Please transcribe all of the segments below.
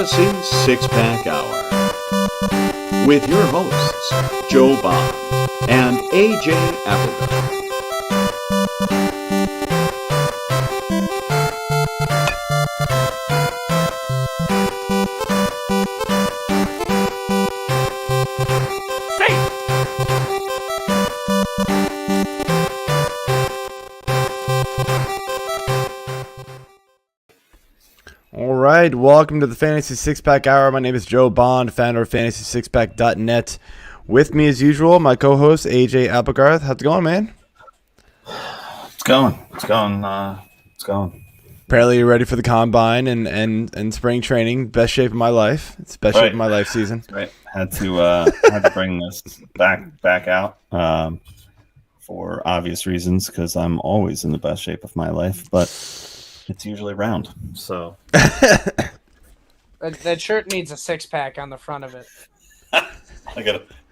Fantasy Six-Pack Hour with your hosts, Joe Bond and AJ Applegarth. All right, welcome to the Fantasy Six-Pack Hour. My name is Joe Bond, founder of FantasySixPack.net. With me, as usual, my co-host, AJ Applegarth. How's it going, man? It's going. Apparently you're ready for the Combine and spring training. Best shape of my life. It's the best shape of my life season. Right. Had to bring this back out for obvious reasons because I'm always in the best shape of my life, but it's usually round. So that shirt needs a six-pack on the front of it. I'm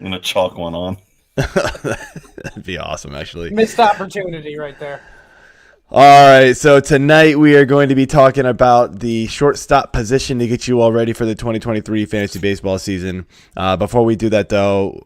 gonna chalk one on. That'd be awesome, actually. Missed opportunity right there. All right, so tonight we are going to be talking about the shortstop position to get you all ready for the 2023 fantasy baseball season. Before we do that, though,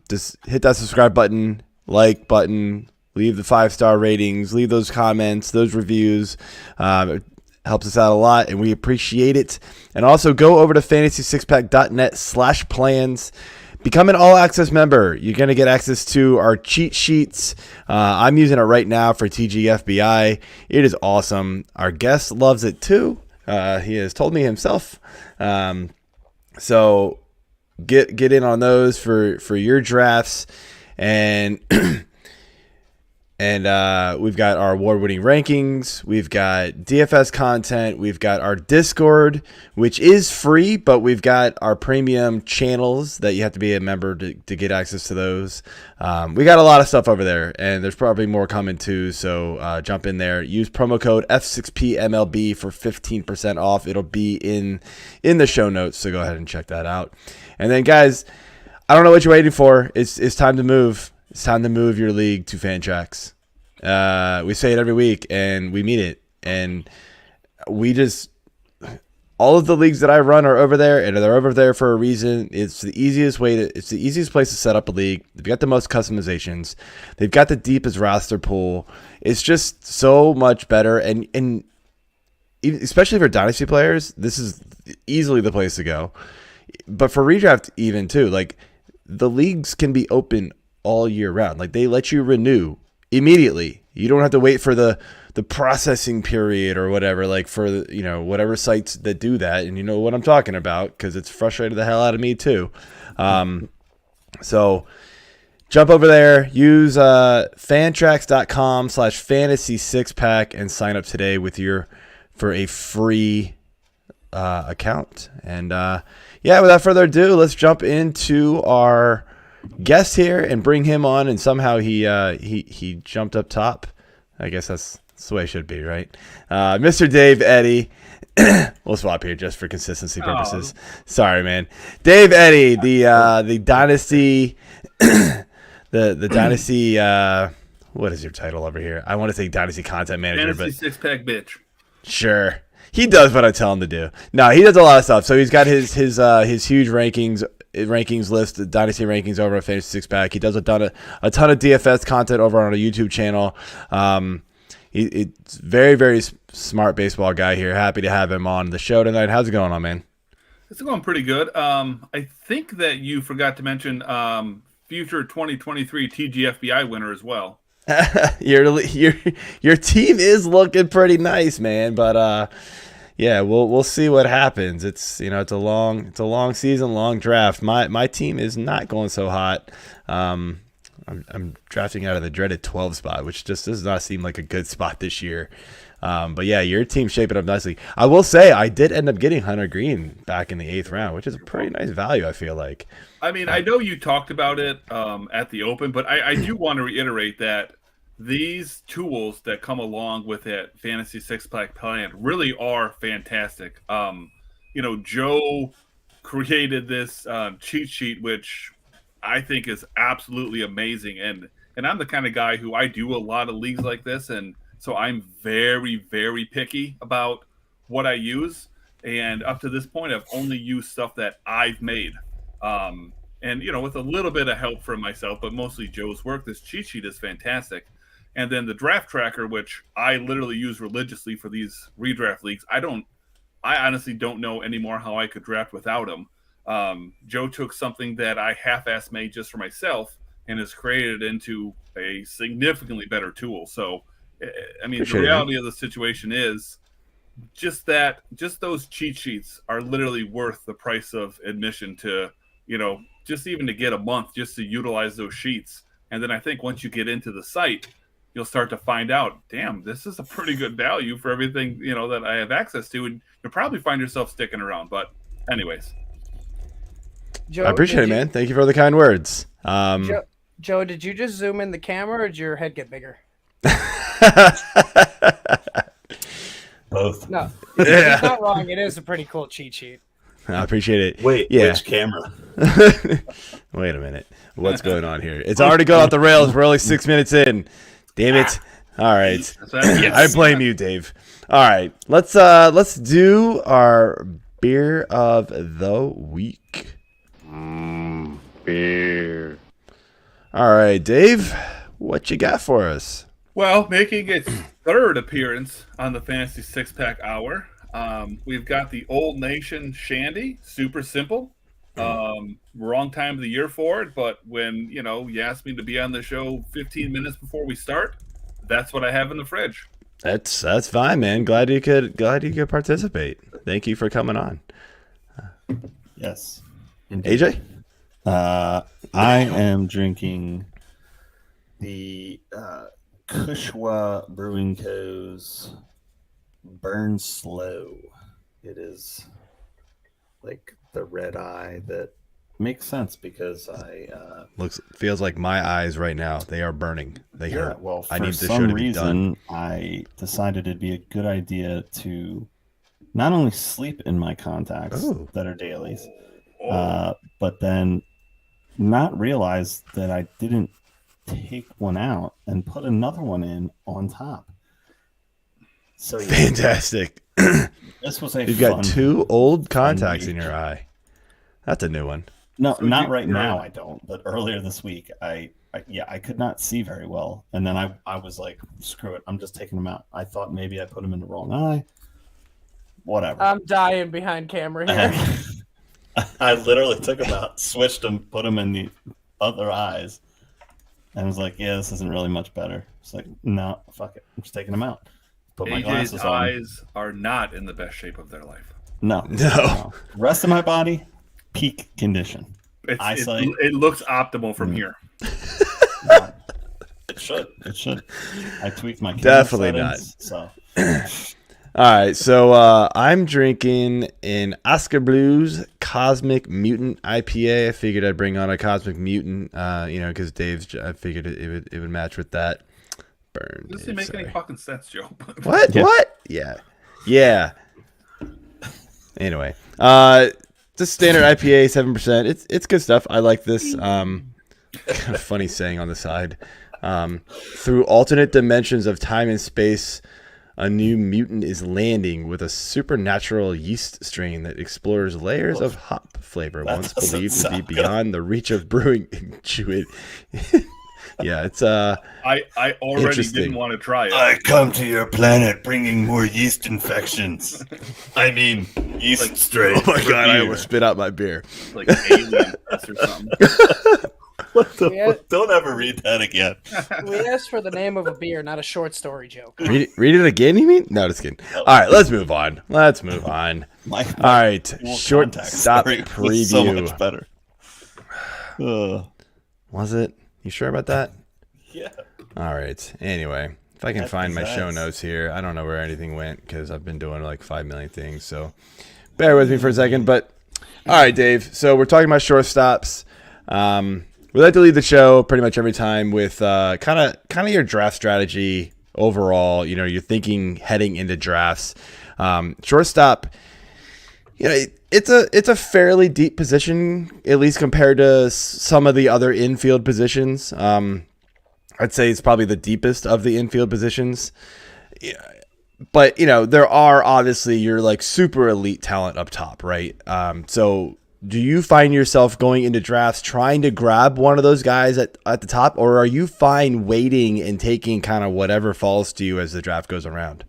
just hit that subscribe button, like button, leave the 5-star ratings, leave those comments, those reviews. It helps us out a lot, and we appreciate it. And also go over to fantasysixpack.net/plans. Become an all-access member. You're going to get access to our cheat sheets. I'm using it right now for TGFBI. It is awesome. Our guest loves it too. He has told me himself. So get in on those for your drafts. And we've got our award-winning rankings. We've got DFS content. We've got our Discord, which is free, but we've got our premium channels that you have to be a member to get access to those. We got a lot of stuff over there, and there's probably more coming too, so jump in there. Use promo code F6PMLB for 15% off. It'll be in the show notes, so go ahead and check that out. And then, guys, I don't know what you're waiting for. It's time to move. It's time to move your league to Fantrax. We say it every week, and we mean it. And all of the leagues that I run are over there, and they're over there for a reason. It's the easiest place to set up a league. They've got the most customizations. They've got the deepest roster pool. It's just so much better, and especially for dynasty players, this is easily the place to go. But for redraft, even too, like the leagues can be open all year round. Like they let you renew immediately. You don't have to wait for the processing period or whatever, like for whatever sites that do that. And you know what I'm talking about because it's frustrated the hell out of me too. So jump over there, use fantrax.com/fantasy six-pack and sign up today for a free account. And without further ado, let's jump into our guest here and bring him on, and somehow he jumped up top. I guess that's the way it should be, right? Mr. Dave Eddy. We'll swap here just for consistency purposes. Sorry, man. Dave Eddy, the dynasty, the dynasty. What is your title over here? I want to say dynasty content manager, Fantasy Six-Pack bitch. Sure. He does what I tell him to do. No, he does a lot of stuff. So he's got his huge rankings list, dynasty rankings over at Fantasy Six Pack. He does a ton of DFS content over on a YouTube channel. He's very, very smart baseball guy here. Happy to have him on the show tonight. How's it going on, man? It's going pretty good. I think that you forgot to mention future 2023 TGFBI winner as well. Your team is looking pretty nice, man. But we'll see what happens. It's it's a long season, long draft. My team is not going so hot. I'm drafting out of the dreaded 12 spot, which just does not seem like a good spot this year. But yeah, your team's shaping up nicely. I will say I did end up getting Hunter Green back in the 8th round, which is a pretty nice value, I feel like. I mean, I know you talked about it at the Open, but I do want to reiterate that these tools that come along with that Fantasy Six-Pack plan really are fantastic. Joe created this cheat sheet, which I think is absolutely amazing. And I'm the kind of guy who I do a lot of leagues like this, and so I'm very, very picky about what I use. And up to this point, I've only used stuff that I've made. And, with a little bit of help from myself, but mostly Joe's work, this cheat sheet is fantastic. And then the draft tracker, which I literally use religiously for these redraft leagues, I honestly don't know anymore how I could draft without them. Joe took something that I half-assed made just for myself and has created it into a significantly better tool. So, I mean, the reality of the situation is just those cheat sheets are literally worth the price of admission to, just even to get a month just to utilize those sheets. And then I think once you get into the site, you'll start to find out, damn, this is a pretty good value for everything, that I have access to. And you'll probably find yourself sticking around. But anyways. Joe, I appreciate it, man. Thank you for the kind words. Joe, did you just zoom in the camera or did your head get bigger? Both. No, he's not wrong. It is a pretty cool cheat sheet. I appreciate it. Wait, which camera? Wait a minute. What's going on here? It's already gone off the rails. We're only 6 minutes in. Damn it. All right. I blame you, Dave. All right. Let's do our beer of the week. Beer. All right, Dave. What you got for us? Well, making its third appearance on the Fantasy Six Pack Hour, we've got the Old Nation Shandy. Super simple. Wrong time of the year for it, but when you asked me to be on the show 15 minutes before we start, that's what I have in the fridge. That's fine, man. Glad you could participate. Thank you for coming on. Yes. AJ? I am drinking the Kushwa Brewing Co.'s Burn Slow. It is like the red eye that makes sense because feels like my eyes right now. They are burning. They hurt. Well, I for need this show some to be done. reason, I decided it'd be a good idea to not only sleep in my contacts that are dailies, but then not realize that I didn't take one out and put another one in on top. So fantastic. This was a You've got two old contacts in your eye. That's a new one. No, so not right now. I don't. But earlier this week, I could not see very well, and then I was like, screw it, I'm just taking them out. I thought maybe I put them in the wrong eye. Whatever. I'm dying behind camera here. I literally took them out, switched them, put them in the other eyes, and was like, yeah, this isn't really much better. It's like, no, fuck it, I'm just taking them out. Put my glasses on. Eyes are not in the best shape of their life. No. Rest of my body, peak condition. Eyesight. It looks optimal from here. It should. I tweaked my definitely settings, not. So. All right, so I'm drinking an Oscar Blues Cosmic Mutant IPA. I figured I'd bring on a Cosmic Mutant, because Dave's. I figured it would match with that. Burn. Does it make any fucking sense, Joe? What? Yeah. What? Yeah. Anyway, just standard IPA, 7%. It's good stuff. I like this. Kind of funny saying on the side. Through alternate dimensions of time and space, a new mutant is landing with a supernatural yeast strain that explores layers of hop flavor once believed to be beyond the reach of brewing. Yeah, it's I already didn't want to try it. I come to your planet bringing more yeast infections. I mean, yeast strain. Oh my god, I almost spit out my beer. Like alien or something. What the fuck? Don't ever read that again. We asked for the name of a beer, not a short story joke. Read it again, you mean? No, just kidding. All right, let's move on. All right, Shortstop preview. So much better. Was it? You sure about that? Yeah. All right. Anyway, if I can find my show notes here, I don't know where anything went because I've been doing like 5 million things. So bear with me for a second. But all right, Dave. So we're talking about shortstops. We like to lead the show pretty much every time with kind of your draft strategy overall. You're thinking heading into drafts. Shortstop. It's a fairly deep position, at least compared to some of the other infield positions. I'd say it's probably the deepest of the infield positions. but there are obviously your like super elite talent up top, right? So do you find yourself going into drafts trying to grab one of those guys at the top, or are you fine waiting and taking kind of whatever falls to you as the draft goes around?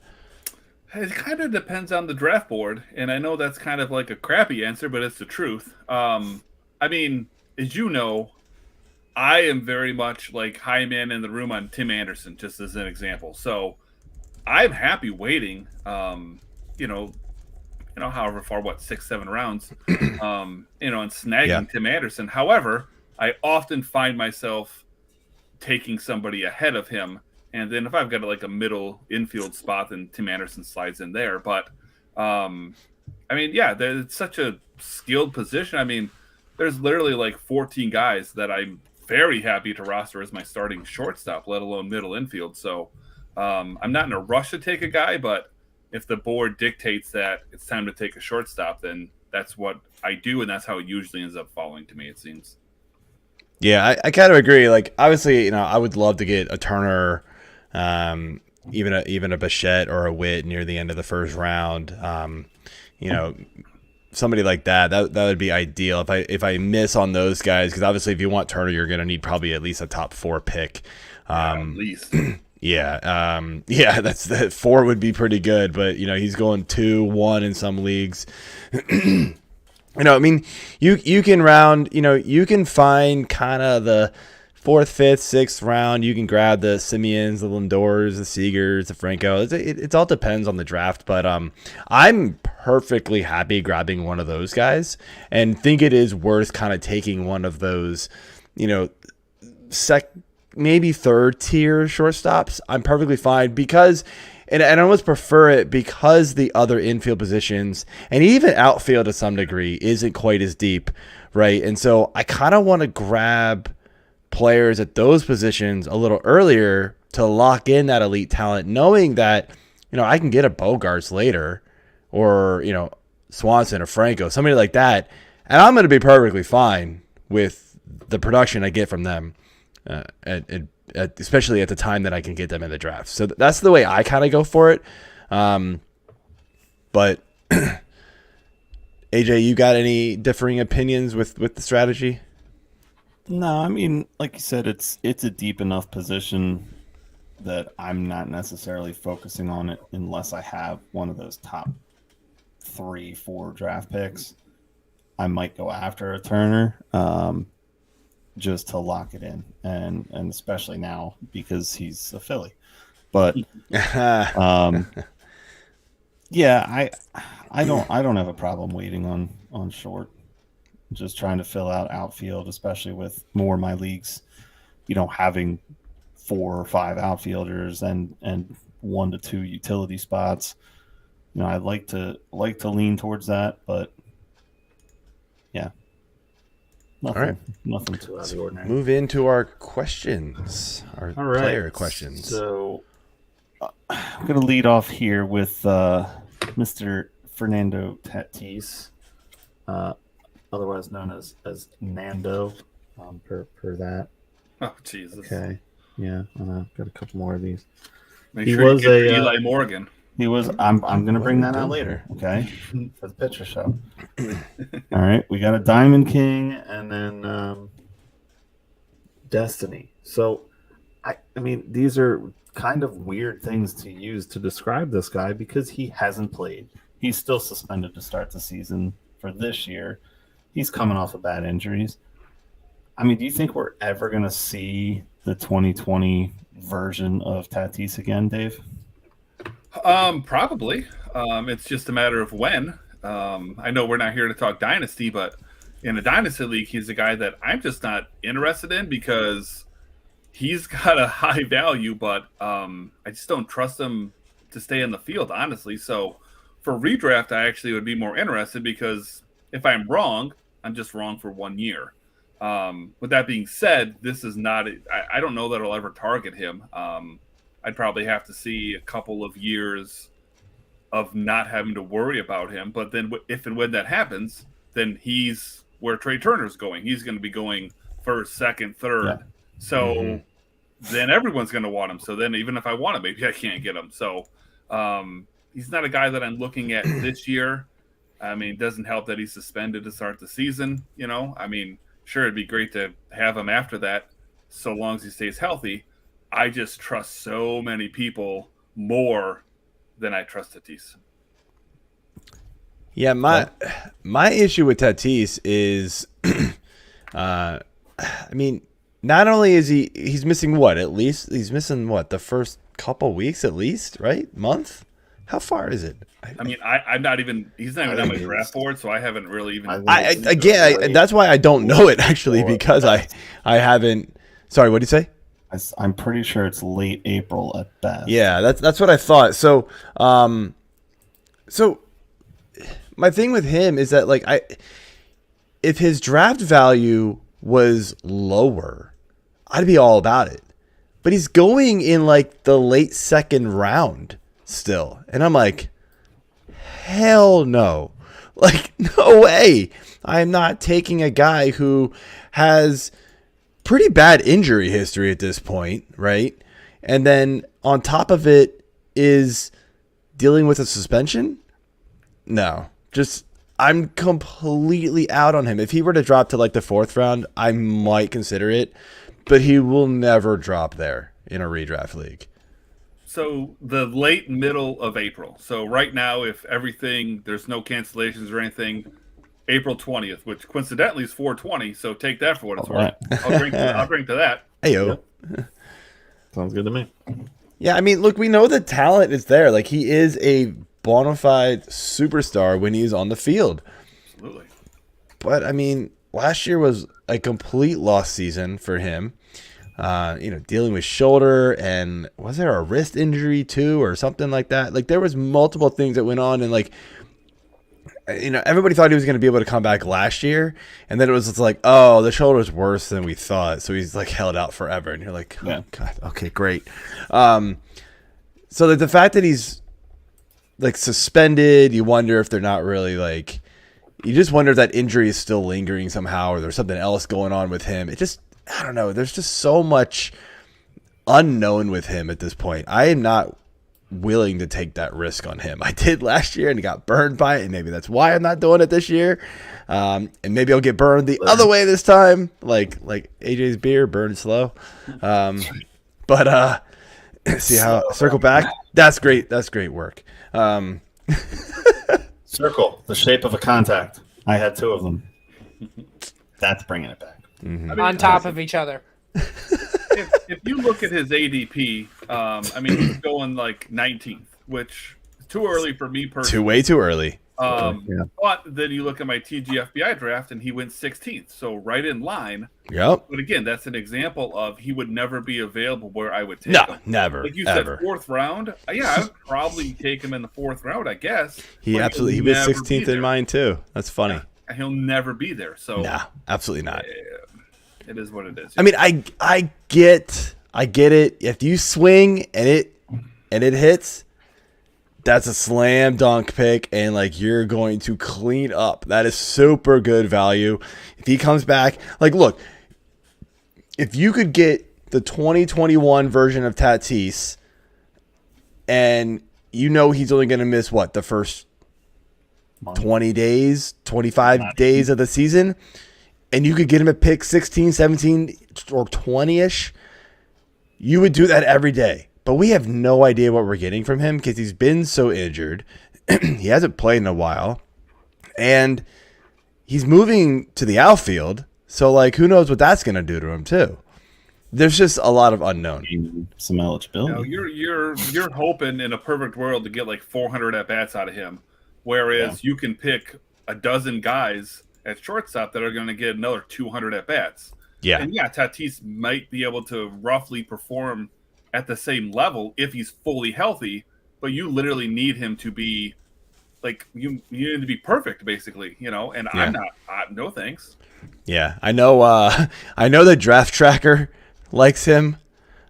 It kind of depends on the draft board, and I know that's kind of like a crappy answer, but it's the truth. I mean, as you know, I am very much like high man in the room on Tim Anderson, just as an example. So I'm happy waiting. However far, 6-7 rounds, and snagging Tim Anderson. However, I often find myself taking somebody ahead of him. And then if I've got like a middle infield spot, then Tim Anderson slides in there. But, it's such a skilled position. I mean, there's literally like 14 guys that I'm very happy to roster as my starting shortstop, let alone middle infield. So I'm not in a rush to take a guy, but if the board dictates that it's time to take a shortstop, then that's what I do, and that's how it usually ends up falling to me, it seems. Yeah, I kind of agree. Like, obviously, I would love to get a Turner, even a Bichette or a Witt near the end of the first round. Somebody like that would be ideal. If I miss on those guys, because obviously if you want Turner, you're going to need probably at least a top 4 pick. At least. That's that 4 would be pretty good, but he's going 2, 1 in some leagues. I mean, you can round, you can find kind of the 4th, 5th, 6th round. You can grab the Simeons, the Lindors, the Seagers, the Franco. It all depends on the draft, but I'm perfectly happy grabbing one of those guys and think it is worth kind of taking one of those, maybe 3rd tier shortstops. I'm perfectly fine because, and I almost prefer it because the other infield positions and even outfield to some degree isn't quite as deep, right? And so I kind of want to grab players at those positions a little earlier to lock in that elite talent, knowing that, I can get a Bogaerts later or, Swanson or Franco, somebody like that. And I'm going to be perfectly fine with the production I get from them. Especially at the time that I can get them in the draft. So that's the way I kind of go for it. But AJ, you got any differing opinions with the strategy? No, I mean, like you said, it's a deep enough position that I'm not necessarily focusing on it unless I have one of those top 3, 4 draft picks. I might go after a Turner. Just to lock it in, and especially now because he's a Philly. But I don't have a problem waiting on short. Just trying to fill out outfield, especially with more of my leagues, having 4 or 5 outfielders and 1 to 2 utility spots. I'd like to lean towards that, but yeah. Nothing too out of the ordinary. Move into our questions, our player questions. So I'm going to lead off here with Mr. Fernando Tatis, otherwise known as Nando, per that. Oh, Jesus. Okay. Yeah, I've got a couple more of these. Make sure you get Eli Morgan. He was. I'm going to bring that out later. Okay, for the picture show. All right, we got a Diamond King and then Destiny. So, I mean, these are kind of weird things to use to describe this guy because he hasn't played. He's still suspended to start the season for this year. He's coming off of bad injuries. I mean, do you think we're ever going to see the 2020 version of Tatis again, Dave? Probably. It's just a matter of when. I know we're not here to talk dynasty, but in a dynasty league, he's a guy that I'm just not interested in because he's got a high value, but I just don't trust him to stay in the field, honestly. So for redraft, I actually would be more interested because if I'm wrong, I'm just wrong for 1 year. With that being said, this is not. I don't know that I'll ever target him. I'd probably have to see a couple of years of not having to worry about him. But then if and when that happens, then he's where Trey Turner's going. He's going to be going first, second, third. Yeah. So then everyone's going to want him. So then even if I want him, maybe I can't get him. So He's not a guy that I'm looking at this year. I mean, it doesn't help that he's suspended to start the season. I mean, sure, it'd be great to have him after that, so long as he stays healthy. I just trust so many people more than I trust Tatis. Yeah, my issue with Tatis is, I mean, not only is he's missing he's missing the first couple weeks at least, right? Month? How far is it? I mean, I'm not even. He's not even on my draft board, so I haven't really even. That's why I don't know it actually, because I haven't. Sorry, what did you say? I'm pretty sure it's late April at best. Yeah, that's what I thought. So, my thing with him is that if his draft value was lower, I'd be all about it. But he's going in the late second round still, and I'm like, hell no, no way. I'm not taking a guy who has pretty bad injury history at this point, right? And then on top of it is dealing with a suspension. No, I'm completely out on him. If he were to drop to the fourth round, I might consider it, but he will never drop there in a redraft league. So the late middle of April. So right now, if there's no cancellations or anything, April 20th, which coincidentally is 420. So take that for what it's worth. I'll drink to that. Heyo. Sounds good to me. Yeah, I mean, look, we know the talent is there. He is a bona fide superstar when he's on the field. Absolutely. But I mean, last year was a complete lost season for him. Dealing with shoulder, and was there a wrist injury too or something like that? There was multiple things that went on, and everybody thought he was going to be able to come back last year, and then it was just oh, the shoulder's worse than we thought, so he's held out forever, and you're like, oh, yeah. God, okay, great. So the fact that he's suspended, you wonder if they're not really you just wonder if that injury is still lingering somehow, or there's something else going on with him. I don't know. There's just so much unknown with him at this point. I am not willing to take that risk on him. I did last year and he got burned by it, and maybe that's why I'm not doing it this year. And maybe I'll get burned the other way this time, like AJ's beer, burned slow. But see how circle back. That's great. That's great work. Circle, the shape of a contact. I had two of them. That's bringing it back. Mm-hmm. I mean, on top of each other. If you look at his ADP, he's going 19th, which is too early for me personally. Way too early. But then you look at my TGFBI draft, and he went 16th, so right in line. Yep. But again, that's an example of he would never be available where I would take him. Never. Like you ever. said, fourth round. Yeah, I would probably take him in the fourth round, I guess. He was 16th in mine too. That's funny. Yeah, he'll never be there. So nah, absolutely not. It is what it is. I mean, I get it. If you swing and it hits, that's a slam dunk pick, and you're going to clean up. That is super good value. If he comes back, look, if you could get the 2021 version of Tatis, and he's only going to miss the first 20 days, 25 days of the season, and you could get him at pick 16, 17, or 20-ish, you would do that every day. But we have no idea what we're getting from him because he's been so injured. He hasn't played in a while. And he's moving to the outfield. So, who knows what that's going to do to him, too. There's just a lot of unknown. Some eligibility. You're hoping in a perfect world to get 400 at-bats out of him. Whereas you can pick a dozen guys at shortstop that are going to get another 200 at-bats. Yeah. And Tatis might be able to roughly perform at the same level if he's fully healthy, but you literally need him to be you need to be perfect, basically, and I'm not, no thanks. Yeah, I know the draft tracker likes him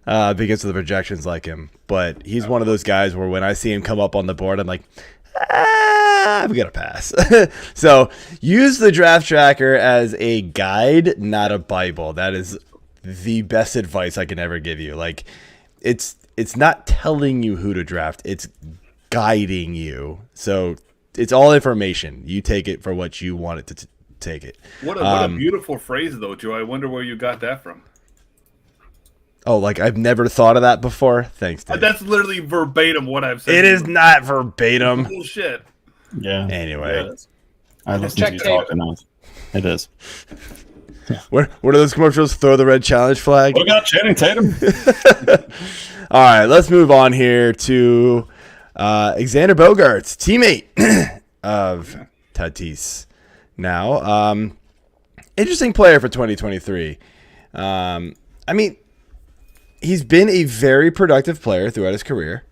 because of the projections like him, but he's one of those guys where when I see him come up on the board, I'm like, we got to pass. So use the draft tracker as a guide, not a Bible. That is the best advice I can ever give you. It's not telling you who to draft. It's guiding you. So it's all information. You take it for what you want it to take it. What a beautiful phrase, though, Joe. I wonder where you got that from. Oh, like I've never thought of that before? Thanks, Dave. That's literally verbatim what I've said. It is not verbatim. Bullshit. Yeah. Anyway. Yeah, I listen to you talk enough. It is. What are those commercials? Throw the red challenge flag? What about Channing Tatum? All right, let's move on here to Xander Bogaerts, teammate of Tatis. Now, interesting player for 2023. I mean, he's been a very productive player throughout his career,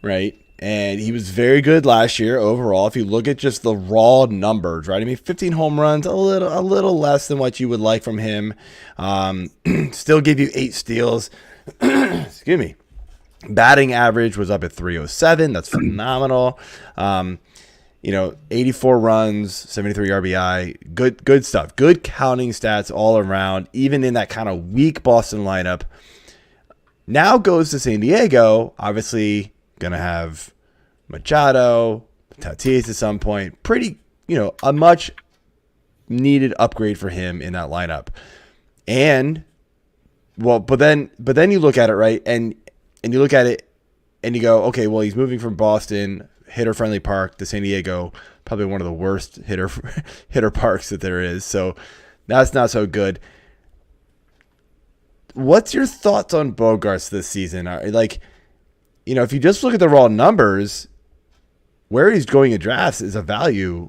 right? And he was very good last year overall. If you look at just the raw numbers, right? I mean, 15 home runs, a little less than what you would like from him. Still give you 8 steals. Excuse me. Batting average was up at 307. That's phenomenal. 84 runs, 73 RBI. Good stuff. Good counting stats all around, even in that kind of weak Boston lineup. Now goes to San Diego. Obviously, going to have Machado, Tatis at some point. Pretty, a much needed upgrade for him in that lineup. And, well, but then you look at it, right? And you look at it and you go, okay, well, he's moving from Boston, hitter-friendly park, to San Diego, probably one of the worst hitter parks that there is. So that's not so good. What's your thoughts on Bogaerts this season? If you just look at the raw numbers, where he's going in drafts is a value,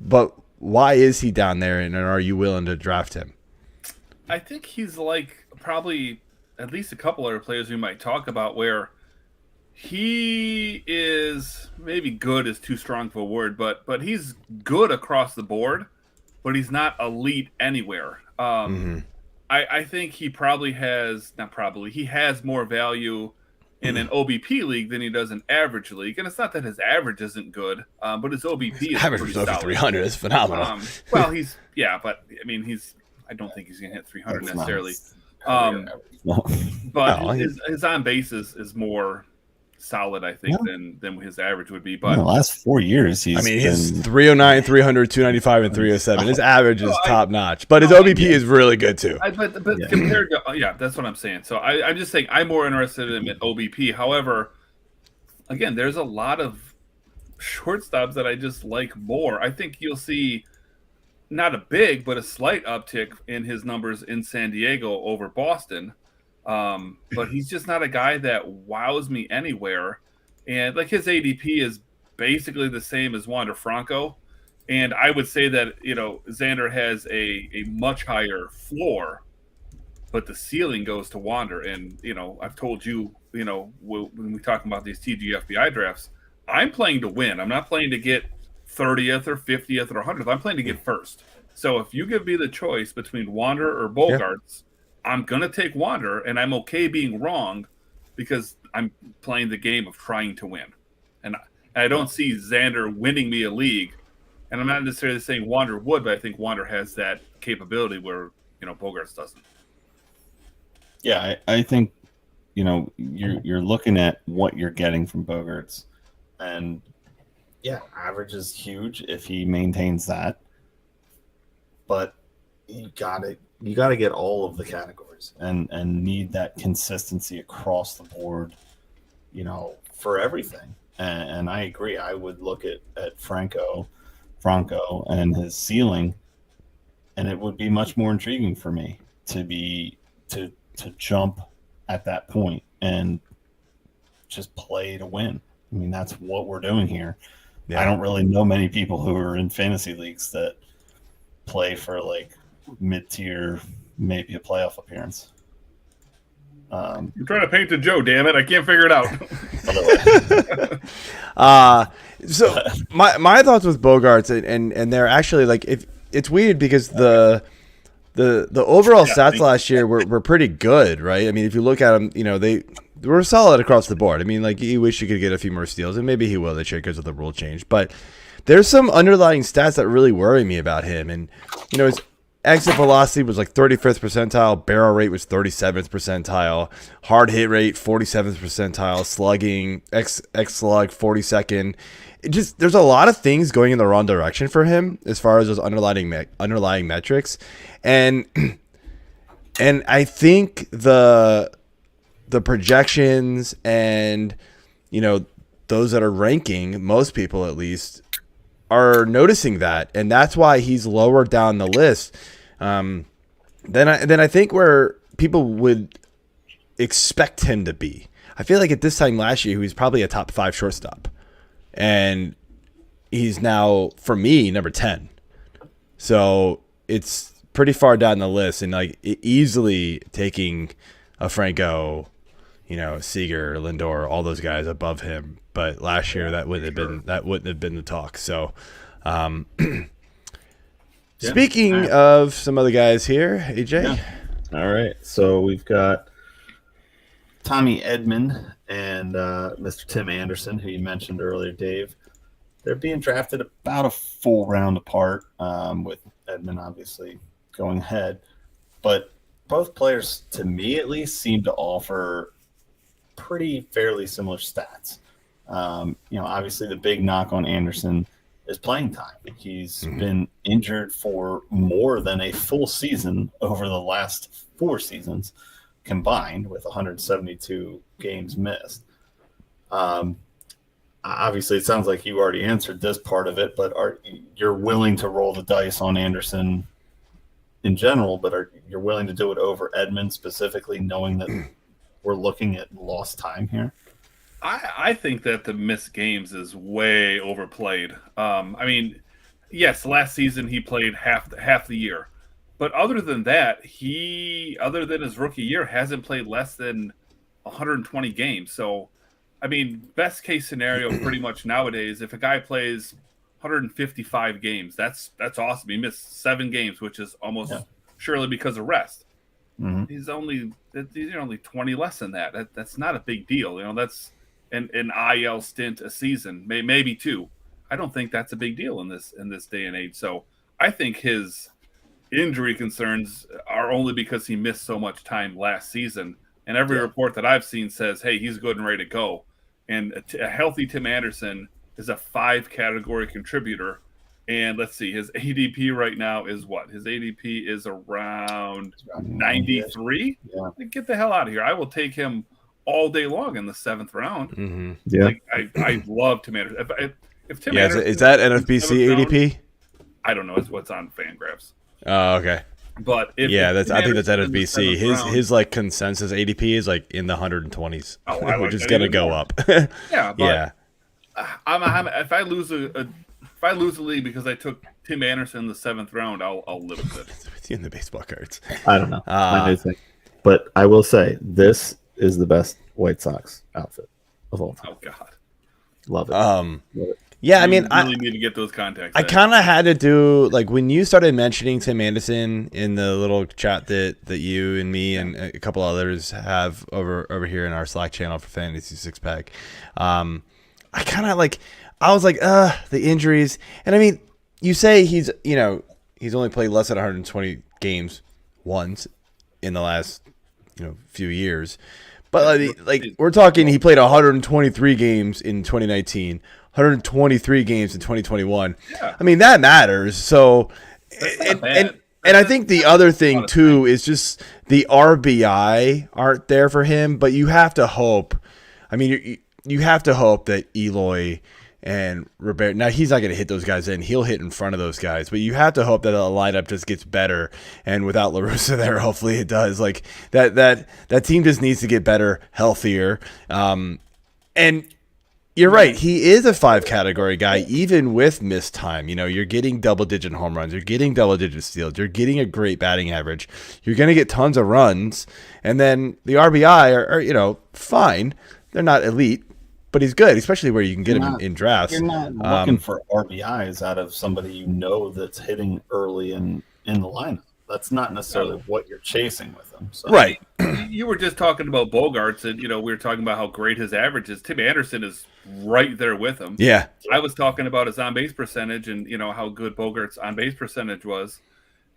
but why is he down there, and are you willing to draft him? I think he's like probably at least a couple other players we might talk about where he is maybe good is too strong of a word, but he's good across the board, but he's not elite anywhere. I think he he has more value in an OBP league than he does in average league. And it's not that his average isn't good, but his OBP is average was over 300. It's phenomenal. I don't think he's going to hit 300 That's necessarily. nice. But his on base is more solid, I think, than his average would be. But in the last 4 years, he's his 309, 300, 295, and 307. His average is top notch, but his OBP is really good too. But compared to that's what I'm saying. So I'm just saying I'm more interested in OBP. However, again, there's a lot of shortstops that I just like more. I think you'll see not a big, but a slight uptick in his numbers in San Diego over Boston. But he's just not a guy that wows me anywhere. And like his ADP is basically the same as Wander Franco. And I would say that, Xander has a much higher floor, but the ceiling goes to Wander. And, I've told you, when we talk about these TGFBI drafts, I'm playing to win. I'm not playing to get 30th or 50th or 100th. I'm playing to get first. So if you give me the choice between Wander or Bogaerts, I'm going to take Wander, and I'm okay being wrong because I'm playing the game of trying to win. And I don't see Xander winning me a league. And I'm not necessarily saying Wander would, but I think Wander has that capability where, Bogaerts doesn't. Yeah, I think, you're looking at what you're getting from Bogaerts. And, yeah, average is huge if he maintains that. But you got to get all of the categories and need that consistency across the board, for everything. And I agree. I would look at Franco and his ceiling, and it would be much more intriguing for me to jump at that point and just play to win. I mean, that's what we're doing here. Yeah. I don't really know many people who are in fantasy leagues that play for like mid-tier, maybe a playoff appearance. You're trying to paint to Joe, damn it. I can't figure it out. So my thoughts with Bogaerts and they're actually like, if it's weird because the overall stats last year were pretty good, right? I mean, if you look at them, they were solid across the board. I mean, like, you wish you could get a few more steals, and maybe he will this year because of the rule change. But there's some underlying stats that really worry me about him. And, his exit velocity was like 35th percentile, barrel rate was 37th percentile, hard hit rate 47th percentile, slugging x slug 42nd. There's a lot of things going in the wrong direction for him as far as those underlying metrics, and I think the projections and those that are ranking, most people at least, are noticing that, and that's why he's lower down the list than I think where people would expect him to be. I feel like at this time last year he was probably a top 5 shortstop. And he's now, for me, number 10. So it's pretty far down the list, and like easily taking a Franco, Seager, Lindor, all those guys above him. But last year that wouldn't have been the talk. So, speaking of some other guys here, AJ. Yeah. All right, so we've got Tommy Edman and Mr. Tim Anderson, who you mentioned earlier, Dave. They're being drafted about a full round apart, with Edman obviously going ahead. But both players, to me at least, seem to offer pretty fairly similar stats. Obviously the big knock on Anderson is playing time. He's been injured for more than a full season over the last 4 seasons combined, with 172 games missed. Obviously, it sounds like you already answered this part of it, but you're willing to roll the dice on Anderson in general, but you're willing to do it over Edman specifically, knowing that we're looking at lost time here? I think that the missed games is way overplayed. Yes, last season he played half the year. But other than that, other than his rookie year, hasn't played less than 120 games. So, best case scenario pretty much nowadays, if a guy plays 155 games, that's awesome. He missed 7 games, which is almost surely because of rest. Mm-hmm. These are only 20 less than that. That's not a big deal. That's an IL stint a season, maybe 2. I don't think that's a big deal in this day and age. So I think his injury concerns are only because he missed so much time last season, and every report that I've seen says, hey, he's good and ready to go. And a healthy Tim Anderson is a 5 category contributor, and let's see, his ADP right now is what? His ADP is around 93. Get the hell out of here. I will take him all day long in the 7th round. I love Tim Anderson. If Tim Anderson is that NFBC ADP? I don't know. It's what's on Fangraphs. Oh, okay. But I think that's NFBC. His like consensus ADP is like in the 120s, which is gonna go up. If I lose a league because I took Tim Anderson in the 7th round, I'll live with it. It's in the baseball cards. I don't know. But I will say this is the best White Sox outfit of all time. Oh God, love it. Love it. Yeah, you really need to get those contacts. I kind of had to do, like, when you started mentioning Tim Anderson in the little chat that you and me and a couple others have over here in our Slack channel for Fantasy Six Pack. I was like, the injuries, and you say he's only played less than 120 games once in the last few years, but we're talking he played 123 games in 2019. 123 games in 2021. Yeah. That matters. So, and I think the other thing too is just the RBI aren't there for him. But you have to hope. You have to hope that Eloy and Roberto. Now he's not going to hit those guys in. He'll hit in front of those guys. But you have to hope that the lineup just gets better. And without La Russa there, hopefully it does. Like that team just needs to get better, healthier, and. You're right. He is a 5 category guy, even with missed time. You're getting double-digit home runs. You're getting double-digit steals. You're getting a great batting average. You're going to get tons of runs. And then the RBI are fine. They're not elite, but he's good, especially where you can get him in drafts. You're not looking for RBIs out of somebody that's hitting early in the lineup. That's not necessarily what you're chasing with them. So. Right. You were just talking about Bogaerts, and we were talking about how great his average is. Tim Anderson is right there with him. Yeah. I was talking about his on-base percentage and how good Bogaerts' on-base percentage was.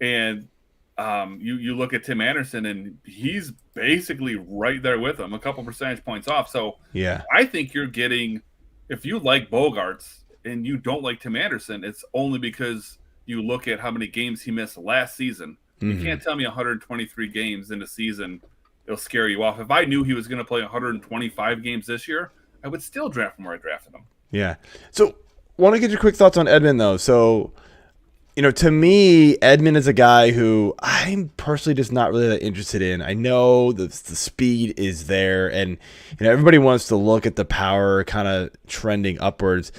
And You look at Tim Anderson, and he's basically right there with him, a couple percentage points off. So Yeah. I think you're getting, if you like Bogaerts and you don't like Tim Anderson, it's only because you look at how many games he missed last season. You can't tell me 123 games in a season it'll scare you off. If I knew he was going to play 125 games this year, I would still draft him where I drafted him. Yeah. So, want to get your quick thoughts on Edman, though. So, to me, Edman is a guy who I'm personally just not really that interested in. I know the speed is there, and everybody wants to look at the power kind of trending upwards.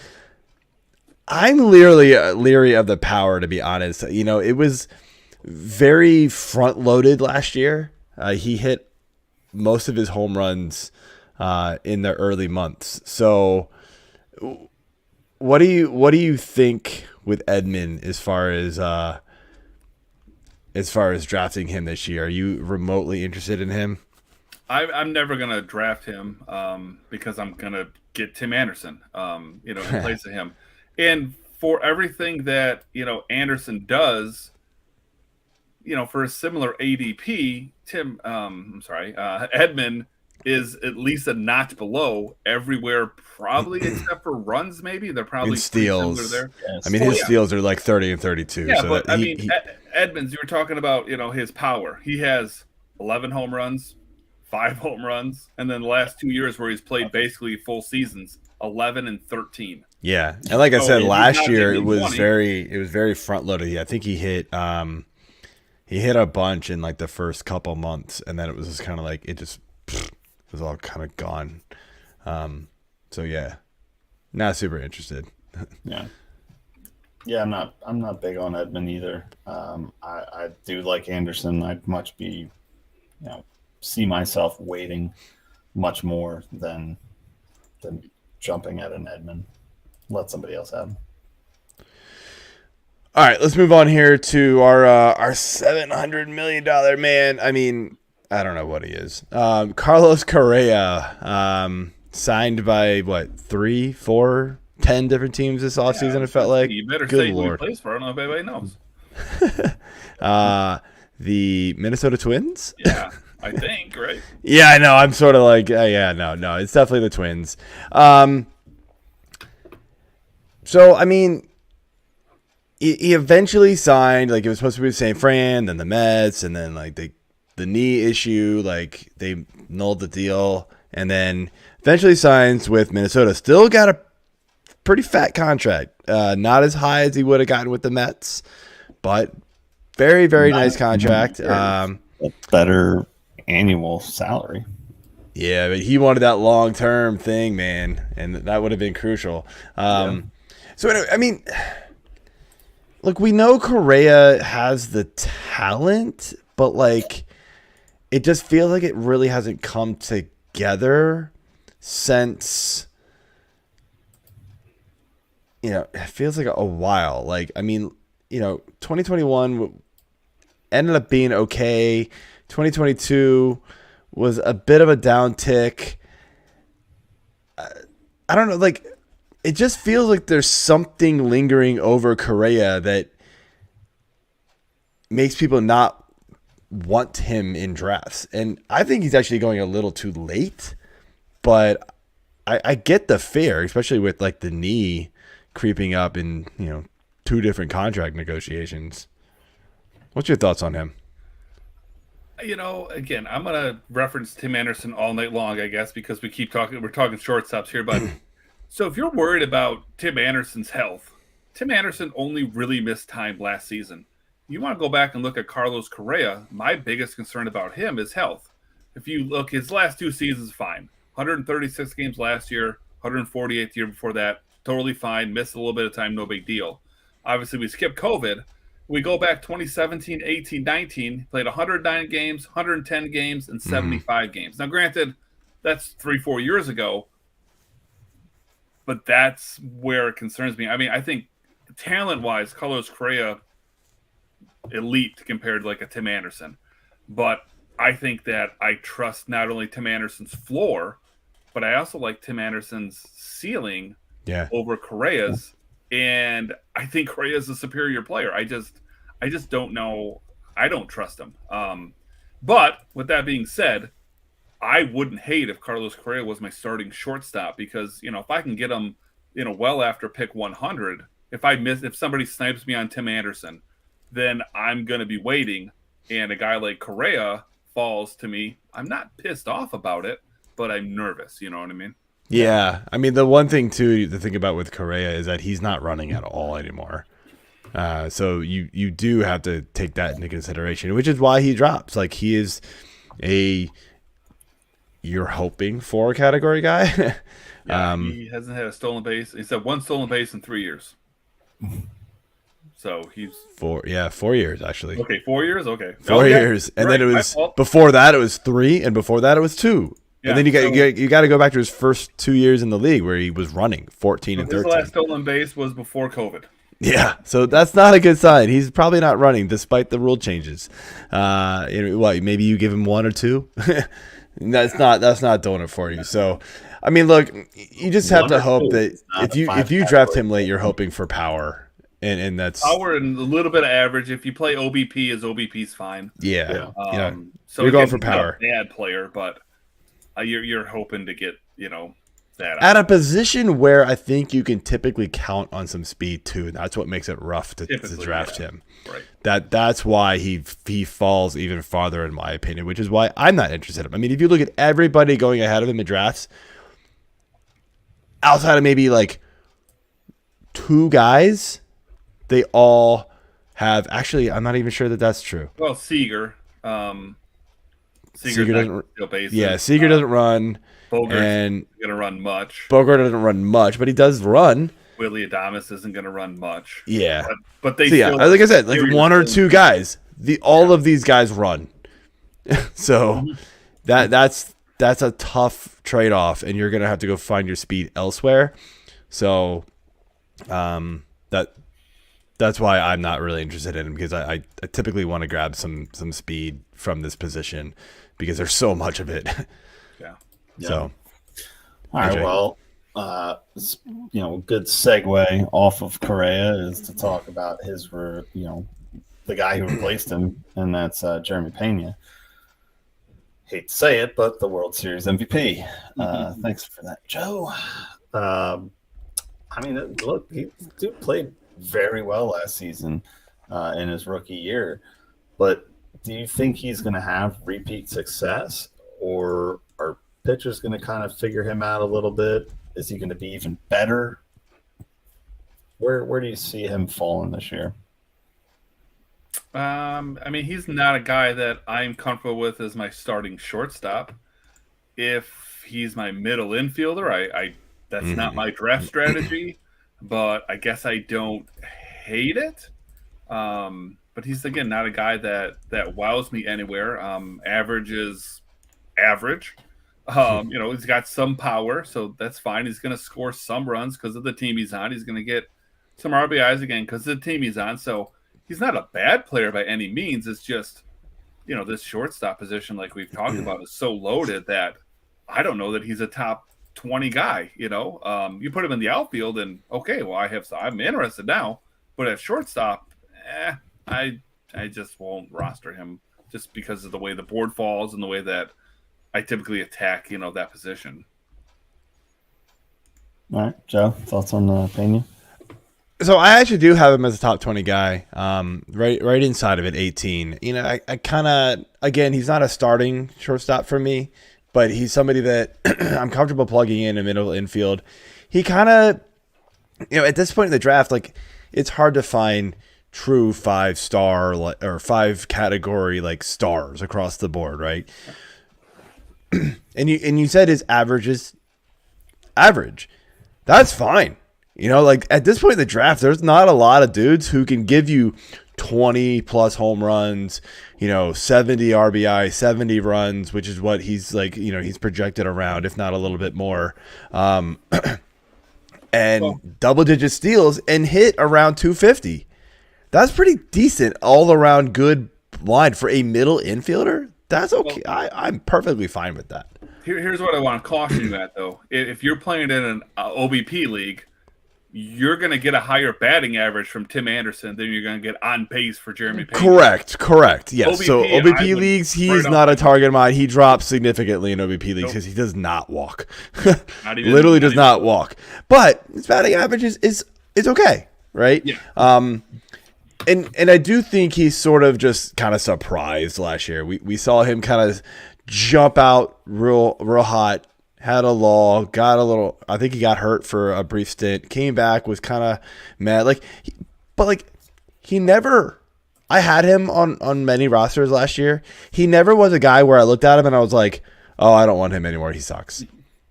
I'm leery of the power, to be honest. It was very front-loaded last year. He hit most of his home runs in the early months. So, what do you think with Edman as far as drafting him this year? Are you remotely interested in him? I'm never going to draft him because I'm going to get Tim Anderson, in place of him. And for everything that, Anderson does, for a similar ADP, Edman is at least a notch below everywhere, probably except for runs. Maybe they're probably steals there. Yes. I mean, his steals are like 30 and 32. Yeah, so but Edmonds, you were talking about, his power. He has 11 home runs, 5 home runs, and then the last 2 years where he's played basically full seasons, 11 and 13. Yeah, and like I said, last year it was 20. very front loaded. I think he hit a bunch in like the first couple months, and then it was just kind of like it was all kind of gone. So yeah, not super interested. Yeah, I'm not big on Edman either. I do like Anderson. I'd much be, see myself waiting much more than jumping at an Edman. Let somebody else have him. All right, let's move on here to our $700 million man. I mean, I don't know what he is. Carlos Correa, signed by 3, 4, 10 different teams this offseason. It felt like. You better Good say Lord. who he plays for. I don't know if anybody knows. The Minnesota Twins. Yeah, I think, right? Yeah, I know. I'm sort of like, no, it's definitely the Twins. So I mean, he eventually signed. Like, it was supposed to be with St. Fran, then the Mets, and then like the knee issue, like they nulled the deal, and then eventually signs with Minnesota. Still got a pretty fat contract. Not as high as he would have gotten with the Mets, but very, very nice contract. A better annual salary. Yeah, but he wanted that long-term thing, man, and that would have been crucial. So anyway, I mean, look, we know Correa has the talent, but like, it just feels like it really hasn't come together since, it feels like a while. Like, I mean, 2021 ended up being okay. 2022 was a bit of a downtick. I don't know, like, it just feels like there's something lingering over Correa that makes people not want him in drafts. And I think he's actually going a little too late, but I get the fear, especially with like the knee creeping up in, 2 different contract negotiations. What's your thoughts on him? Again, I'm going to reference Tim Anderson all night long, I guess, because we're talking shortstops here, but so if you're worried about Tim Anderson's health, Tim Anderson only really missed time last season. You want to go back and look at Carlos Correa, my biggest concern about him is health. If you look, his last 2 seasons, fine. 136 games last year, 148 the year before that, totally fine. Missed a little bit of time, no big deal. Obviously, we skipped COVID. We go back 2017, 18, 19, played 109 games, 110 games, and 75 games. Now, granted, that's 3-4 years ago, but that's where it concerns me. I mean, I think talent-wise, Carlos Correa, elite compared to like a Tim Anderson. But I think that I trust not only Tim Anderson's floor, but I also like Tim Anderson's ceiling over Correa's. And I think Correa is a superior player. I just don't know I don't trust him. But with that being said, I wouldn't hate if Carlos Correa was my starting shortstop because, if I can get him, well after pick 100, if somebody snipes me on Tim Anderson, then I'm going to be waiting. And a guy like Correa falls to me. I'm not pissed off about it, but I'm nervous. You know what I mean? Yeah. I mean, the one thing, too, to think about with Correa is that he's not running at all anymore. So you do have to take that into consideration, which is why he drops. Like, he is you're hoping for category guy. Yeah, he hasn't had a stolen base. He's had one stolen base in 3 years. So he's 4 years actually. Okay, 4 years. Okay, 4 years, and then it was before that it was 3, and before that it was 2. Yeah, and then you got to go back to his first 2 years in the league where he was running 14 and 13. His last stolen base was before COVID. Yeah, so that's not a good sign. He's probably not running despite the rule changes. Maybe you give him 1 or 2. That's not doing it for you. So, I mean, look, you just have to hope that if you draft him late, you're hoping for power, and that's power and a little bit of average. If you play OBP, his OBP's fine. Yeah. So you're going for power. Not a bad player, but you're hoping to get that at a position where I think you can typically count on some speed too. And that's what makes it rough to draft him. Right. That's why he falls even farther in my opinion, which is why I'm not interested in him. I mean, if you look at everybody going ahead of him in drafts, outside of maybe like 2 guys, they all have. Actually, I'm not even sure that that's true. Well, Seager doesn't. Yeah, Seager doesn't run. Bogaerts isn't going to run much. Bogart doesn't run much, but he does run. Willie Adames isn't going to run much. Yeah, but they. So like I said, like 1 or 2 guys. All of these guys run. So that's a tough trade-off, and you're going to have to go find your speed elsewhere. So that's why I'm not really interested in him, because I typically want to grab some speed from this position because there's so much of it. Yeah. So, all right. Well, good segue off of Correa is to talk about the guy who replaced him, and that's Jeremy Pena. Hate to say it, but the World Series MVP. Thanks for that, Joe. I mean, look, he played very well last season in his rookie year, but do you think he's going to have repeat success, or are pitchers going to kind of figure him out a little bit? Is he going to be even better? Where do you see him falling this year? I mean, he's not a guy that I'm comfortable with as my starting shortstop. If he's my middle infielder, that's not my draft strategy, but I guess I don't hate it. But he's, again, not a guy that wows me anywhere. Average is average. He's got some power, so that's fine. He's going to score some runs because of the team he's on. He's going to get some RBIs again because of the team he's on. So he's not a bad player by any means. It's just, this shortstop position, like we've talked about, is so loaded that I don't know that he's a top 20 guy. You put him in the outfield, and okay, well, I'm interested now. But at shortstop, I just won't roster him just because of the way the board falls and the way that I typically attack, that position. All right, Joe, thoughts on Pena? So I actually do have him as a top 20 guy, right inside of it, 18. I kind of, again, he's not a starting shortstop for me, but he's somebody that I'm comfortable plugging in a middle infield. He kind of, at this point in the draft, like, it's hard to find true 5-star or 5 category like stars across the board, right? And you said his average is average. That's fine. Like at this point in the draft, there's not a lot of dudes who can give you 20 plus home runs, 70 RBI, 70 runs, which is what he's like, he's projected around, if not a little bit more. And double-digit steals and hit around 250. That's pretty decent all-around good line for a middle infielder. That's okay. I'm perfectly fine with that. Here's what I want to caution you at, though. If you're playing in an OBP league, you're going to get a higher batting average from Tim Anderson than you're going to get on pace for Jeremy Pena. Correct. Yes. OBP, so OBP leagues, he's not a target of mine. He drops significantly in OBP leagues because he does not walk. Literally does not walk. But his batting average is okay, right? Yeah. And I do think he's sort of just kind of surprised last year. We saw him kind of jump out real hot. Had a lull, got a little. I think he got hurt for a brief stint. Came back, was kind of mad. He never. I had him on many rosters last year. He never was a guy where I looked at him and I was like, "Oh, I don't want him anymore. He sucks."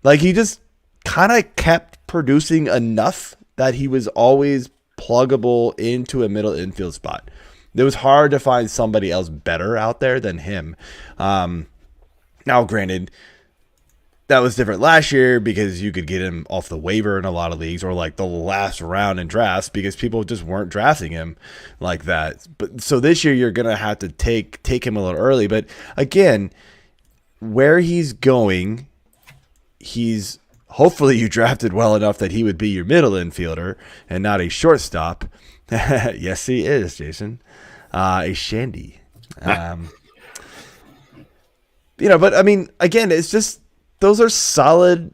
Like he just kind of kept producing enough that he was always pluggable into a middle infield spot. It was hard to find somebody else better out there than him. Now, granted. That was different last year because you could get him off the waiver in a lot of leagues or like the last round in drafts because people just weren't drafting him like that. But so this year you're going to have to take him a little early. But again, where he's going, he's hopefully you drafted well enough that he would be your middle infielder and not a shortstop. Yes, he is, Jason. A shandy. But I mean, again, it's just, those are solid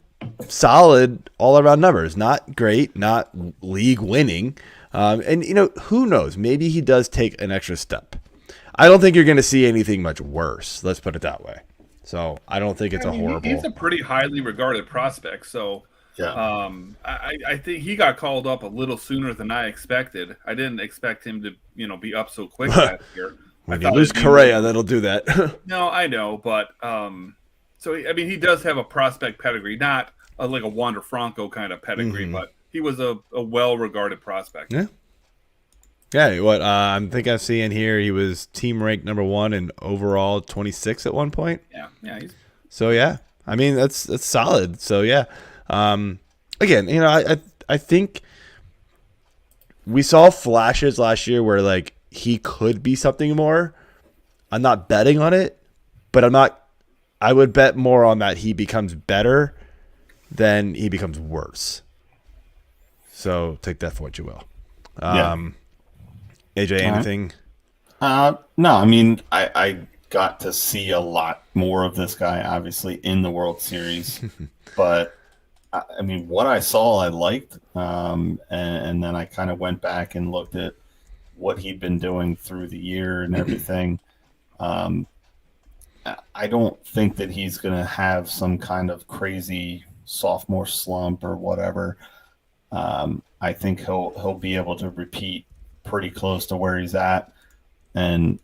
all-around numbers. Not great, not league winning. And, who knows? Maybe he does take an extra step. I don't think you're going to see anything much worse. Let's put it that way. So I don't think it's horrible. He's a pretty highly regarded prospect. So Yeah. I think he got called up a little sooner than I expected. I didn't expect him to, be up so quick last year. When you lose Correa, that'll do that. No, I know, but so I mean, he does have a prospect pedigree, not like a Wander Franco kind of pedigree, but he was a well-regarded prospect. Yeah. Yeah, what I'm seeing here, he was team ranked number 1 and overall 26 at one point. Yeah. So yeah, I mean that's solid. So yeah, again, I think we saw flashes last year where like he could be something more. I'm not betting on it, but I would bet more on that he becomes better than he becomes worse. So take that for what you will. AJ, anything? No, I mean, I got to see a lot more of this guy, obviously, in the World Series. But, I mean, what I saw, I liked. And then I kind of went back and looked at what he'd been doing through the year and everything. I don't think that he's going to have some kind of crazy sophomore slump or whatever. I think he'll be able to repeat pretty close to where he's at and,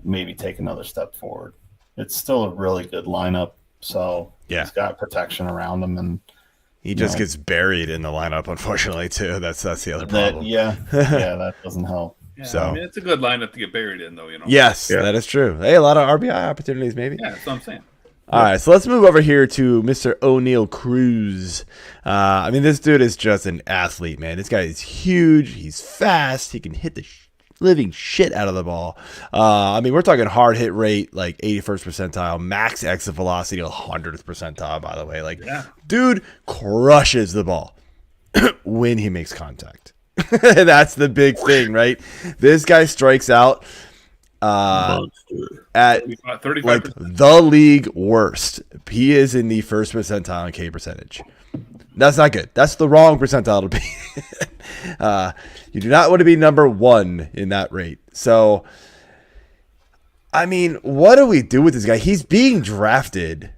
maybe take another step forward. It's still a really good lineup. So he's got protection around him, and he just gets buried in the lineup, unfortunately, too. That's the other problem. That doesn't help. Yeah, so I mean, it's a good lineup to get buried in, though. Yes, that is true. Hey, a lot of RBI opportunities, maybe. Yeah, that's what I'm saying. All right, so let's move over here to Mr. O'Neal Cruz. I mean, this dude is just an athlete, man. This guy is huge. He's fast. He can hit the living shit out of the ball. I mean, we're talking hard hit rate, like 81st percentile, max exit velocity, 100th percentile, by the way. Dude crushes the ball when he makes contact. That's the big thing, right? This guy strikes out at 35%. like the league worst. He is in the first percentile in K percentage. That's not good. That's the wrong percentile to be. You do not want to be number 1 in that rate. So, I mean, what do we do with this guy? He's being drafted,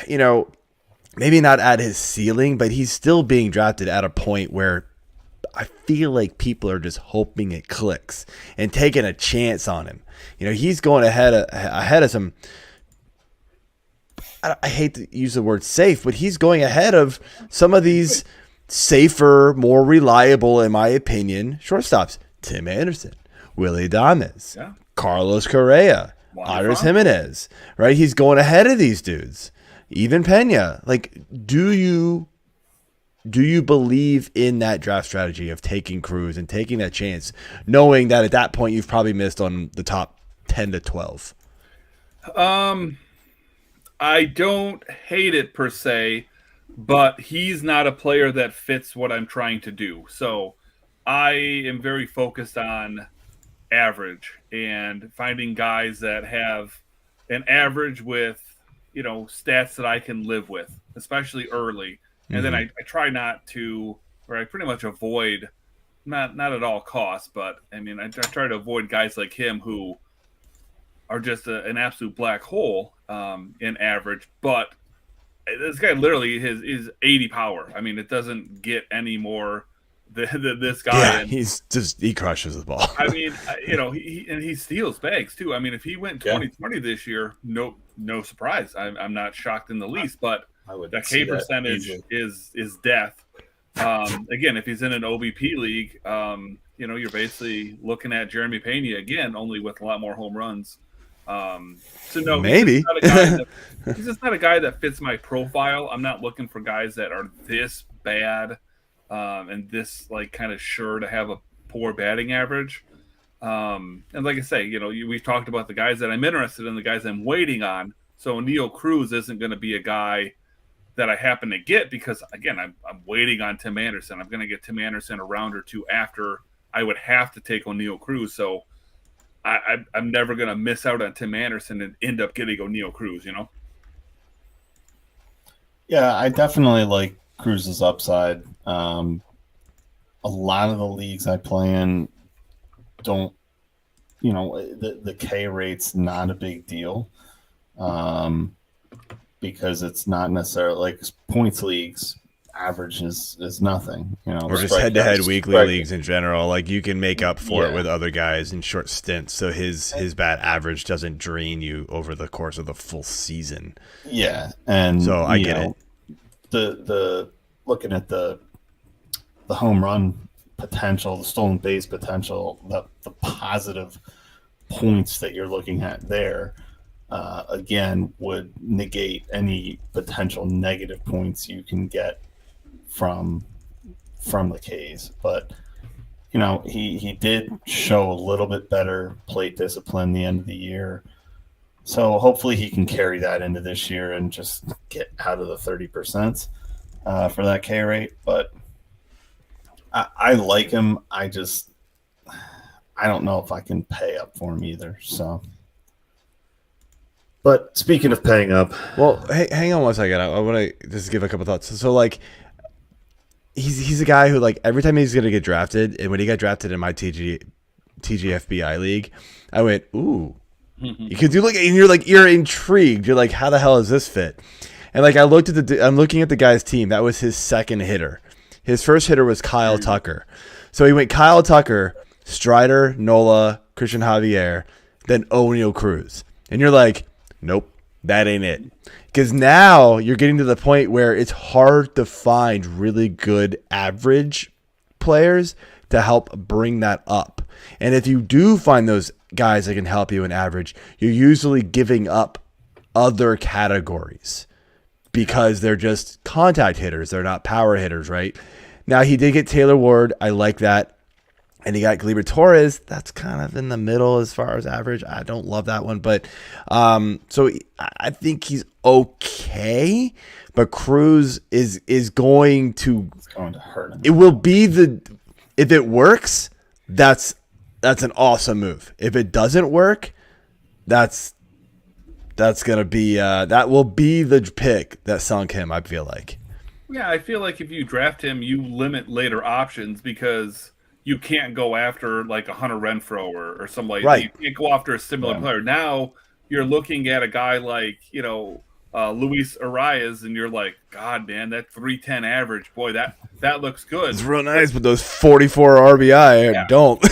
maybe not at his ceiling, but he's still being drafted at a point where I feel like people are just hoping it clicks and taking a chance on him. He's going ahead of some. I hate to use the word safe, but he's going ahead of some of these safer, more reliable, in my opinion, shortstops. Tim Anderson, Willie Adames, Carlos Correa, Iris Jimenez. Right? He's going ahead of these dudes. Even Pena. Like, do you believe in that draft strategy of taking Cruz and taking that chance, knowing that at that point you've probably missed on the top 10 to 12? I don't hate it per se. but he's not a player that fits what I'm trying to do. So I am very focused on average and finding guys that have an average with, stats that I can live with, especially early. And then I try not to, or I pretty much avoid, not at all costs, but I mean, I try to avoid guys like him who are just an absolute black hole in average. But this guy literally is 80 power. I mean, it doesn't get any more than this guy. Yeah, and he crushes the ball. I mean, he steals bags too. I mean, if he went 2020 this year, no surprise. I'm not shocked in the least. But the K percentage is death. Again, if he's in an OBP league, you're basically looking at Jeremy Pena again, only with a lot more home runs. So no, maybe he's just not a guy that fits my profile. I'm not looking for guys that are this bad and this kind of sure to have a poor batting average. And like I say, we've talked about the guys that I'm interested in, the guys I'm waiting on. So Neil Cruz isn't going to be a guy that I happen to get because, again, I'm waiting on Tim Anderson. I'm going to get Tim Anderson a round or two after I would have to take O'Neal Cruz. So I'm never going to miss out on Tim Anderson and end up getting O'Neal Cruz, Yeah, I definitely like Cruz's upside. A lot of the leagues I play in don't, the K rate's not a big deal. Because it's not necessarily like points leagues average is nothing, or just head-to-head weekly leagues in general. Like you can make up for it with other guys in short stints, so his bat average doesn't drain you over the course of the full season. Yeah, and so I get it. The looking at the home run potential, the stolen base potential, the positive points that you're looking at there. Again, would negate any potential negative points you can get from the K's. But he did show a little bit better plate discipline the end of the year, so hopefully he can carry that into this year and just get out of the 30% for that K rate. But I like him. I don't know if I can pay up for him either. So. But speaking of paying up, well, hey, hang on one second. I want to just give a couple thoughts. So he's a guy who every time he's gonna get drafted, and when he got drafted in my TGFBI league, I went, ooh, because you're intrigued. You're like, how the hell does this fit? And I'm looking at the guy's team. That was his second hitter. His first hitter was Kyle Tucker. So he went Kyle Tucker, Strider, Nola, Christian Javier, then O'Neal Cruz, and you're like, nope, that ain't it. Because now you're getting to the point where it's hard to find really good average players to help bring that up. And if you do find those guys that can help you in average, you're usually giving up other categories because they're just contact hitters. They're not power hitters, right? Now, he did get Taylor Ward. I like that. And he got Gleyber Torres. That's kind of in the middle as far as average. I don't love that one. But so I think he's okay. But Cruz is going to... It's going to hurt him. It will be if it works, that's an awesome move. If it doesn't work, that's going to be... that will be the pick that sunk him, I feel like. Yeah, I feel like if you draft him, you limit later options because... You can't go after like a Hunter Renfroe or somebody. Right. You can't go after a similar player. Now you're looking at a guy like, Luis Arias, and you're like, God, man, that 310 average, boy, that looks good. It's real nice, but those 44 RBI don't.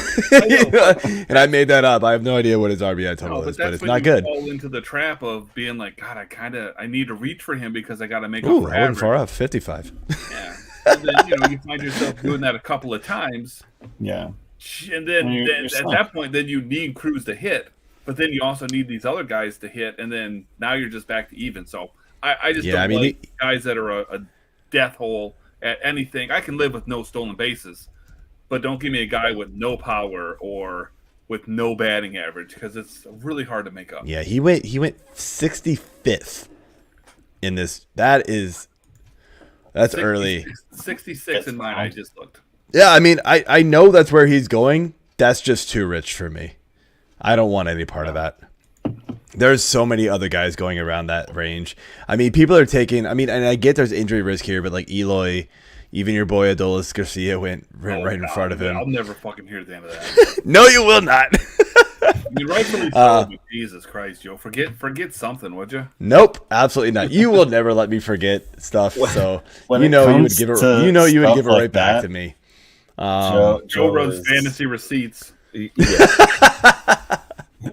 And I made that up. I have no idea what his RBI total is, but it's not good. Fall into the trap of being like, God, I need to reach for him because I got to make up for average. I went far up, 55. Yeah. And then, you find yourself doing that a couple of times. Yeah. And then at that point, then you need Cruz to hit, but then you also need these other guys to hit, and then now you're just back to even. So I just don't like guys that are a death hole at anything. I can live with no stolen bases, but don't give me a guy with no power or with no batting average because it's really hard to make up. Yeah, he went 65th in this. That is... That's early. 66 in mine. I just looked. Yeah, I mean, I know that's where he's going. That's just too rich for me. I don't want any part of that. There's so many other guys going around that range. I mean, people are taking. I mean, and I get there's injury risk here, but like Eloy, even your boy Adolis Garcia went right in front of him. I'll never fucking hear the end of that. No, you will not. I mean, rightfully so. But Jesus Christ, Joe, forget something, would you? Nope, absolutely not. You will never let me forget stuff. So When you it know you would comes give it. to You know you would stuff give it like right back that, to me. Joe runs fantasy receipts. Yeah.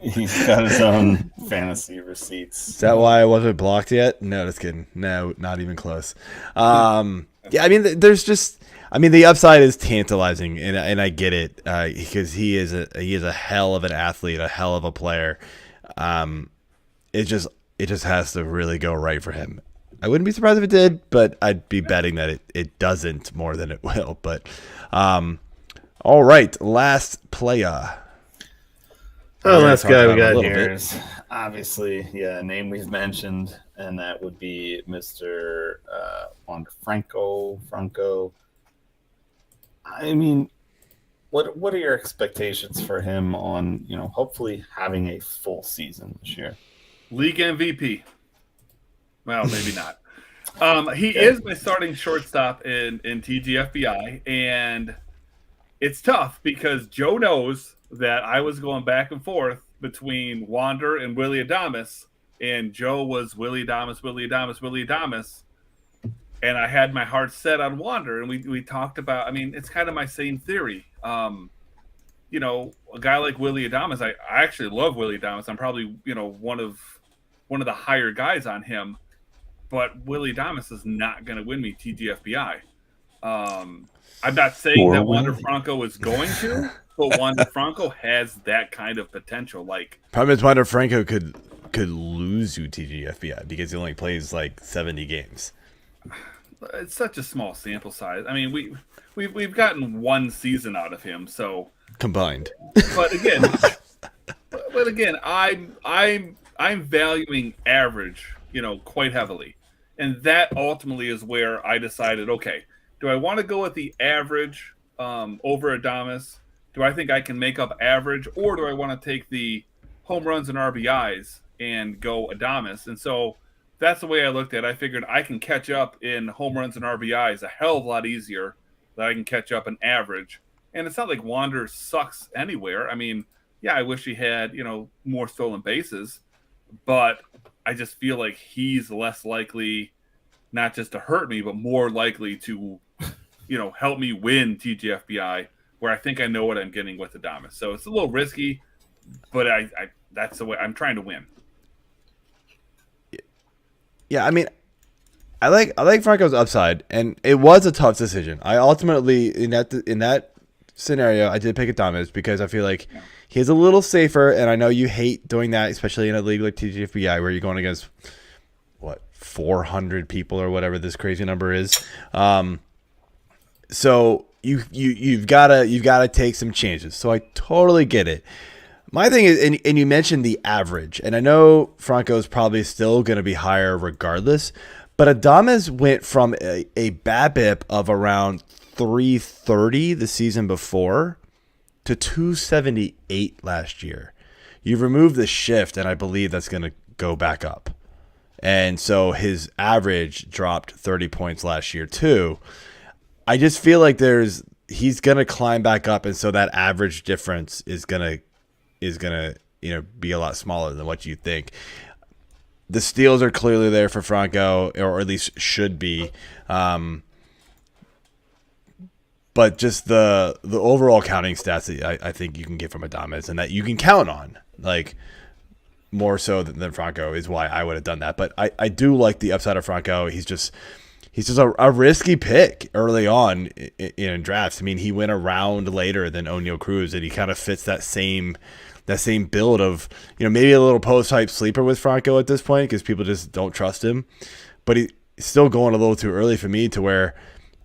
He's got his own fantasy receipts. Is that why I wasn't blocked yet? No, just kidding. No, not even close. Yeah, I mean, there's just. I mean, the upside is tantalizing, and I get it because he is a hell of an athlete, a hell of a player. It just has to really go right for him. I wouldn't be surprised if it did, but I'd be betting that it doesn't more than it will. But all right, last player. Oh, last guy we got here. Here's obviously, a name we've mentioned, and that would be Mr. Franco. I mean, what are your expectations for him on, hopefully having a full season this year? League MVP. Well, maybe not. He is my starting shortstop in TGFBI, and it's tough because Joe knows that I was going back and forth between Wander and Willy Adames, and Joe was Willy Adames, and I had my heart set on Wander, and we talked about. I mean, it's kind of my same theory. A guy like Willy Adames, I actually love Willy Adames. I'm probably one of the higher guys on him, but Willy Adames is not going to win me TGFBI. I'm not saying that Wander Franco is going to, but Wander Franco has that kind of potential. Like, problem is Wander Franco could lose you TGFBI because he only plays like 70 games. It's such a small sample size. I mean, we've gotten one season out of him, so combined. But again, I'm valuing average, quite heavily, and that ultimately is where I decided, okay, do I want to go with the average over Adames? Do I think I can make up average, or do I want to take the home runs and RBIs and go Adames? And so that's the way I looked at it. I figured I can catch up in home runs and RBIs a hell of a lot easier than I can catch up in average. And it's not like Wander sucks anywhere. I mean, yeah, I wish he had, more stolen bases, but I just feel like he's less likely not just to hurt me, but more likely to, help me win TGFBI, where I think I know what I'm getting with Adames. So it's a little risky, but I that's the way I'm trying to win. Yeah, I mean, I like Franco's upside, and it was a tough decision. I ultimately in that scenario I did pick Adames because I feel like he's a little safer, and I know you hate doing that, especially in a league like TGFBI where you're going against 400 people or whatever this crazy number is. So you've gotta take some chances. So I totally get it. My thing is, and you mentioned the average, and I know Franco's probably still going to be higher regardless, but Adames went from a BABIP of around 330 the season before to 278 last year. You've removed the shift, and I believe that's going to go back up. And so his average dropped 30 points last year too. I just feel like he's going to climb back up, and so that average difference is going to be a lot smaller than what you think. The steals are clearly there for Franco, or at least should be. But just the overall counting stats that I think you can get from Adames and that you can count on, like more so than Franco, is why I would have done that. But I do like the upside of Franco. He's just a risky pick early on in drafts. I mean, he went a round later than O'Neal Cruz, and he kind of fits that same build of, maybe a little post-hype sleeper with Franco at this point because people just don't trust him. But he's still going a little too early for me to where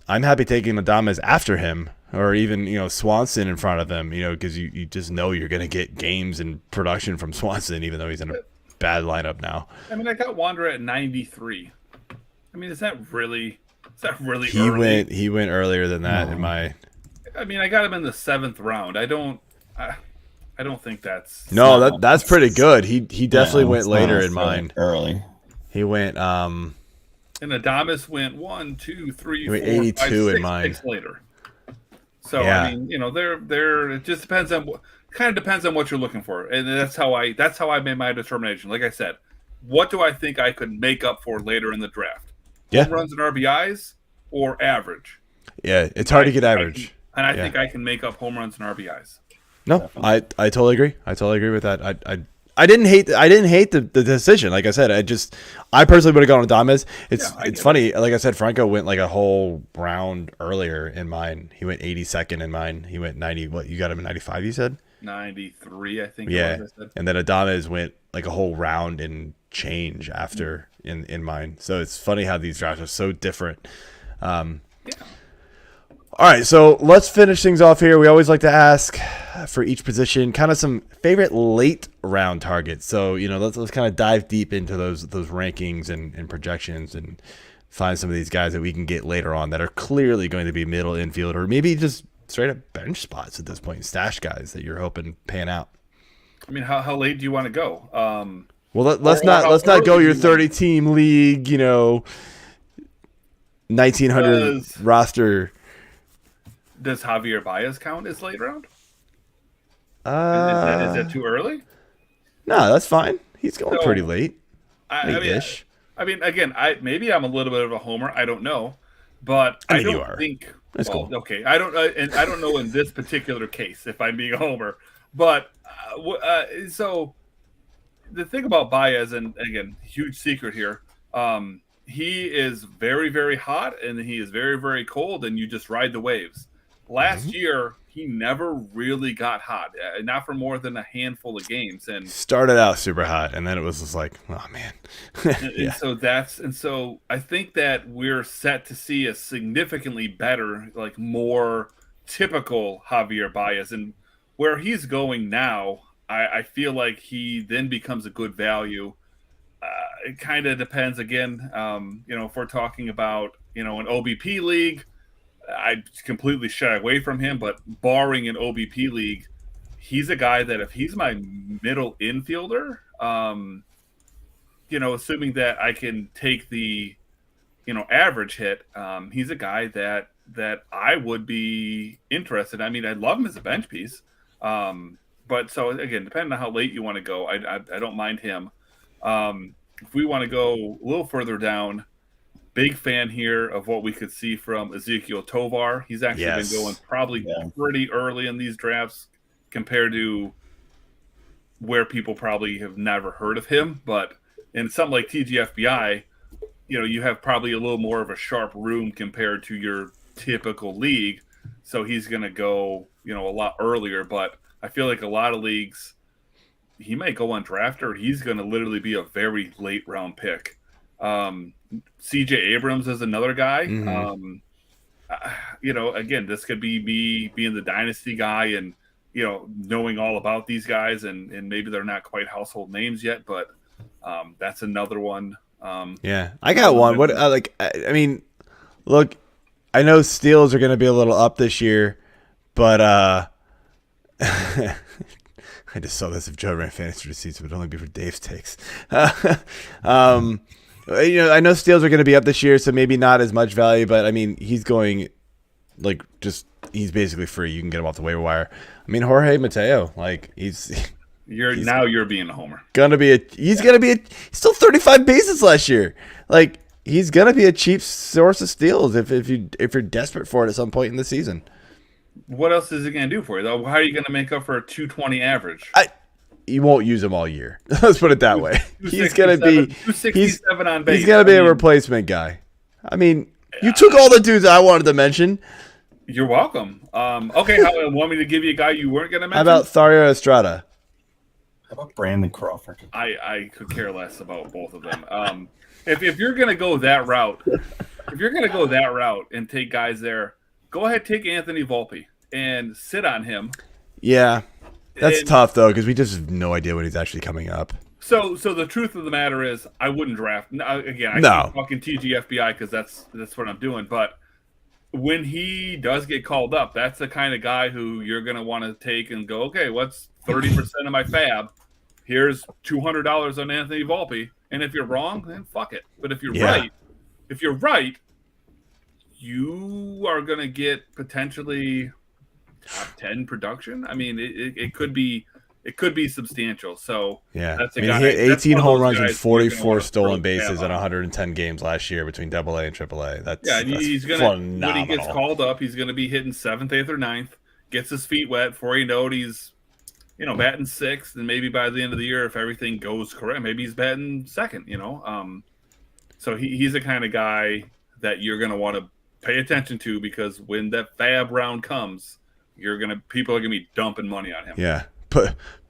I'm happy taking Adames after him, or even, Swanson in front of him, because you just know you're going to get games and production from Swanson, even though he's in a bad lineup now. I mean, I got Wander at 93. I mean, is that really that really He early? he went earlier than that in my. I mean, I got him in the 7th round. I don't think that's No, that's pretty good. He definitely went it's not later in necessarily mine. early. He went And Adames went 1, 2, 3, He went 4, 82 5, in 6 mine. picks later. So Yeah. I mean, they're it just depends on kind of depends on what you're looking for, and that's how I made my determination. Like I said, what do I think I could make up for later in the draft? Yeah. Home runs and RBIs or average? Yeah, it's hard to get average. I think I can make up home runs and RBIs. No, I totally agree. I totally agree with that. I didn't hate the decision. Like I said, I personally would have gone with Adames. It's funny. Like I said, Franco went like a whole round earlier in mine. He went 82nd in mine. He went 90. What, you got him in 95? You said 93, I think. Yeah, it was, I said. and then Adames went like a whole round and change after in mine. So it's funny how these drafts are so different. All right, so let's finish things off here. We always like to ask for each position kind of some favorite late round targets. So, let's kind of dive deep into those rankings and projections and find some of these guys that we can get later on that are clearly going to be middle infield or maybe just straight up bench spots at this point, stash guys that you're hoping pan out. I mean, how late do you want to go? Well, let's not go your 30 team league, 1900 roster. Does Javier Baez count as late round? Is that too early? No, that's fine. He's going pretty late. Late-ish. I mean, again, maybe I'm a little bit of a homer. I don't know, but I don't think. That's cool. Okay, I don't, and I don't know in this particular case if I'm being a homer. But so the thing about Baez, and again, huge secret here. He is very, very hot, and he is very, very cold, and you just ride the waves. Last year, he never really got hot, not for more than a handful of games. And started out super hot, and then it was just like, oh man. And so I think that we're set to see a significantly better, like more typical Javier Baez, and where he's going now, I feel like he then becomes a good value. It kind of depends again, if we're talking about, an OBP league, I completely shy away from him, but barring an OBP league, he's a guy that if he's my middle infielder, assuming that I can take the, average hit, he's a guy that I would be interested. I mean, I love him as a bench piece. But so again, depending on how late you want to go, I don't mind him. If we want to go a little further down, big fan here of what we could see from Ezekiel Tovar. He's actually been going probably pretty early in these drafts compared to where people probably have never heard of him. But in something like TGFBI, you have probably a little more of a sharp room compared to your typical league. So he's going to go, a lot earlier. But I feel like a lot of leagues, he might go undrafted, or he's going to literally be a very late round pick. CJ Abrams is another guy. Mm-hmm. Again, this could be me being the dynasty guy and, knowing all about these guys, and maybe they're not quite household names yet, but that's another one. I got one. I mean, look, I know steals are going to be a little up this year, but I just saw this if Joe ran fantasy receipts, it would only be for Dave's takes. I know steals are going to be up this year, so maybe not as much value, but I mean, he's going he's basically free. You can get him off the waiver wire. I mean, Jorge Mateo, you're being a homer. He's still 35 bases last year. Like, he's gonna be a cheap source of steals if you're desperate for it at some point in the season. What else is he going to do for you, though? How are you going to make up for a 220 average? You won't use him all year. Let's put it that way. He's going to be 267 on base. He's going to be a replacement guy. I mean, you took all the dudes I wanted to mention. You're welcome. Okay, want me to give you a guy you weren't going to mention? How about Thairo Estrada? How about Brandon Crawford? I could care less about both of them. If you're going to go that route, and take guys there, go ahead, take Anthony Volpe and sit on him. Yeah, that's tough though, because we just have no idea when he's actually coming up. So the truth of the matter is, I wouldn't draft. Again, I No. keep talking TGFBI because that's what I'm doing. But when he does get called up, that's the kind of guy who you're going to want to take and go, okay, what's 30% of my fab? Here's $200 on Anthony Volpe. And if you're wrong, then fuck it. But if you're right, you are going to get potentially top 10 production. I mean, it could be substantial. So Yeah, that's he hit 18 home runs and 44 stolen bases in 110 games last year between AA and AAA. That's he's gonna phenomenal. when he gets called up, he's gonna be hitting 7th, 8th, or 9th. Gets his feet wet before you know it. He's batting 6th, and maybe by the end of the year, if everything goes correct, maybe he's batting 2nd. So he's the kind of guy that you're gonna want to pay attention to, because when that fab round comes, people are gonna be dumping money on him. Yeah.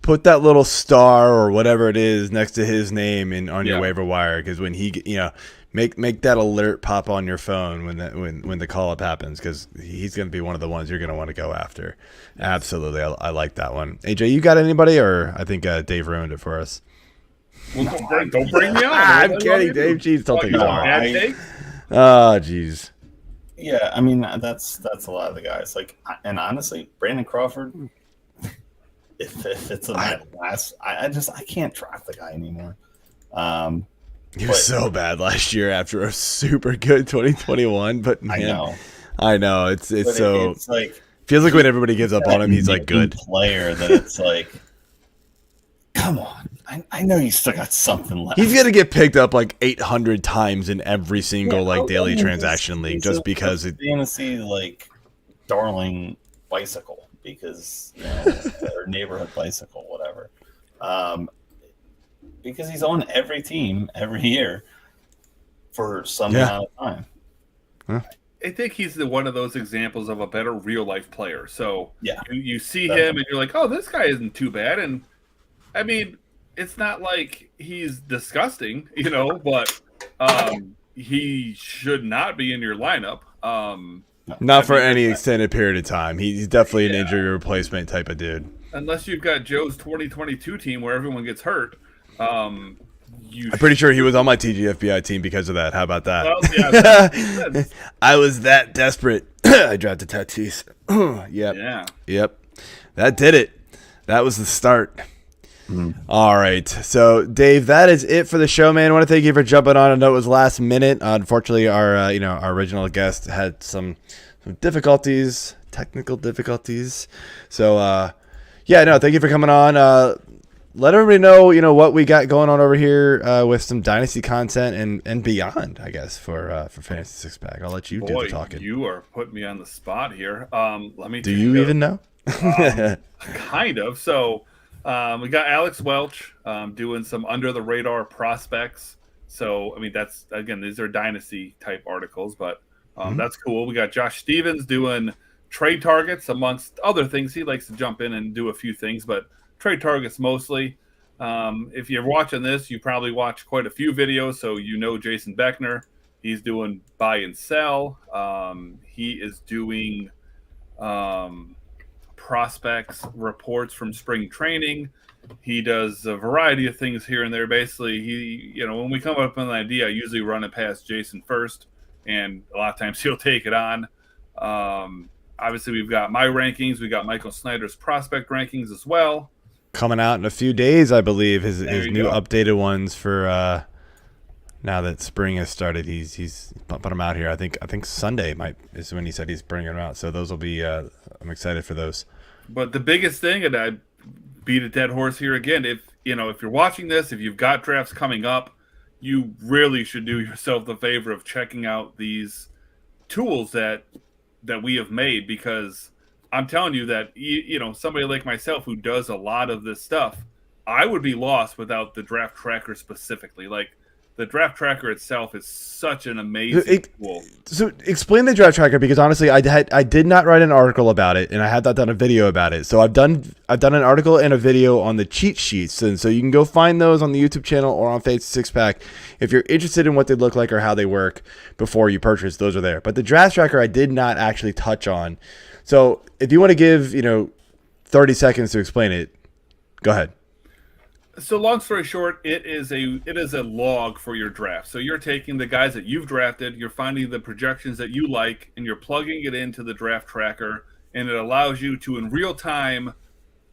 Put that little star or whatever it is next to his name on your waiver wire, because when he make that alert pop on your phone when the call up happens, because he's going to be one of the ones you're going to want to go after. Absolutely, I like that one. AJ, you got anybody, or I think Dave ruined it for us? Well, don't bring me on. I'm kidding, Dave. Jeez, don't think so. I- Oh, jeez. Yeah, I mean that's a lot of the guys. And honestly, Brandon Crawford. If it's a last, I can't draft the guy anymore. He was so bad last year after a super good 2021, but man, I know it's so. It's like feels like when everybody gives up on him, he's like good player. That it's like, come on, I know you still got something left. He's gonna get picked up like 800 times in every single daily transaction league, just because it fantasy darling bicycle. Because or neighborhood bicycle, whatever. Because he's on every team every year for some amount of time. Huh? I think he's one of those examples of a better real life player. So you see Definitely. him and you're like, oh, this guy isn't too bad. And I mean, it's not like he's disgusting, but he should not be in your lineup. Not for any extended period of time. He's definitely an injury replacement type of dude. Unless you've got Joe's 2022 team where everyone gets hurt. I'm pretty sure he was on my TGFBI team because of that. How about that? Well, yeah, I was that desperate. I drafted Tatis. Yep. Yeah. Yep. That did it. That was the start. All right. So, Dave, that is it for the show, man. I want to thank you for jumping on. I know it was last minute. Unfortunately, our original guest had some difficulties, technical difficulties. So, thank you for coming on. Let everybody know, what we got going on over here with some Dynasty content and beyond, I guess, for Fantasy Six Pack. I'll let you do the talking. You are putting me on the spot here. Let me. Do you even know? Kind of. So. We got Alex Welch doing some under the radar prospects. So, I mean, these are dynasty type articles, but that's cool. We got Josh Stevens doing trade targets amongst other things. He likes to jump in and do a few things, but trade targets mostly. If you're watching this, you probably watch quite a few videos. So, Jason Beckner, he's doing buy and sell. He is doing, prospects reports from spring training. He does a variety of things here and there. Basically, when we come up with an idea, I usually run it past Jason first, and a lot of times he'll take it on. Obviously, we've got my rankings. We got Michael Snyder's prospect rankings as well. Coming out in a few days, I believe. His new updated ones for now that spring has started. He's pumping them out here. I think Sunday is when he said he's bringing them out. So those will be. I'm excited for those. But the biggest thing, and I beat a dead horse here again. If you're watching this, if you've got drafts coming up, you really should do yourself the favor of checking out these tools that we have made, because I'm telling you that somebody like myself who does a lot of this stuff, I would be lost without the draft tracker specifically. Like, the draft tracker itself is such an amazing tool. So explain the draft tracker, because honestly, I did not write an article about it, and I have not done a video about it. So I've done an article and a video on the cheat sheets, and so you can go find those on the YouTube channel or on Fantasy Six Pack if you're interested in what they look like or how they work before you purchase. Those are there. But the draft tracker I did not actually touch on. So if you want to give 30 seconds to explain it, go ahead. So long story short, it is a log for your draft. So you're taking the guys that you've drafted, you're finding the projections that you like, and you're plugging it into the draft tracker, and it allows you to in real time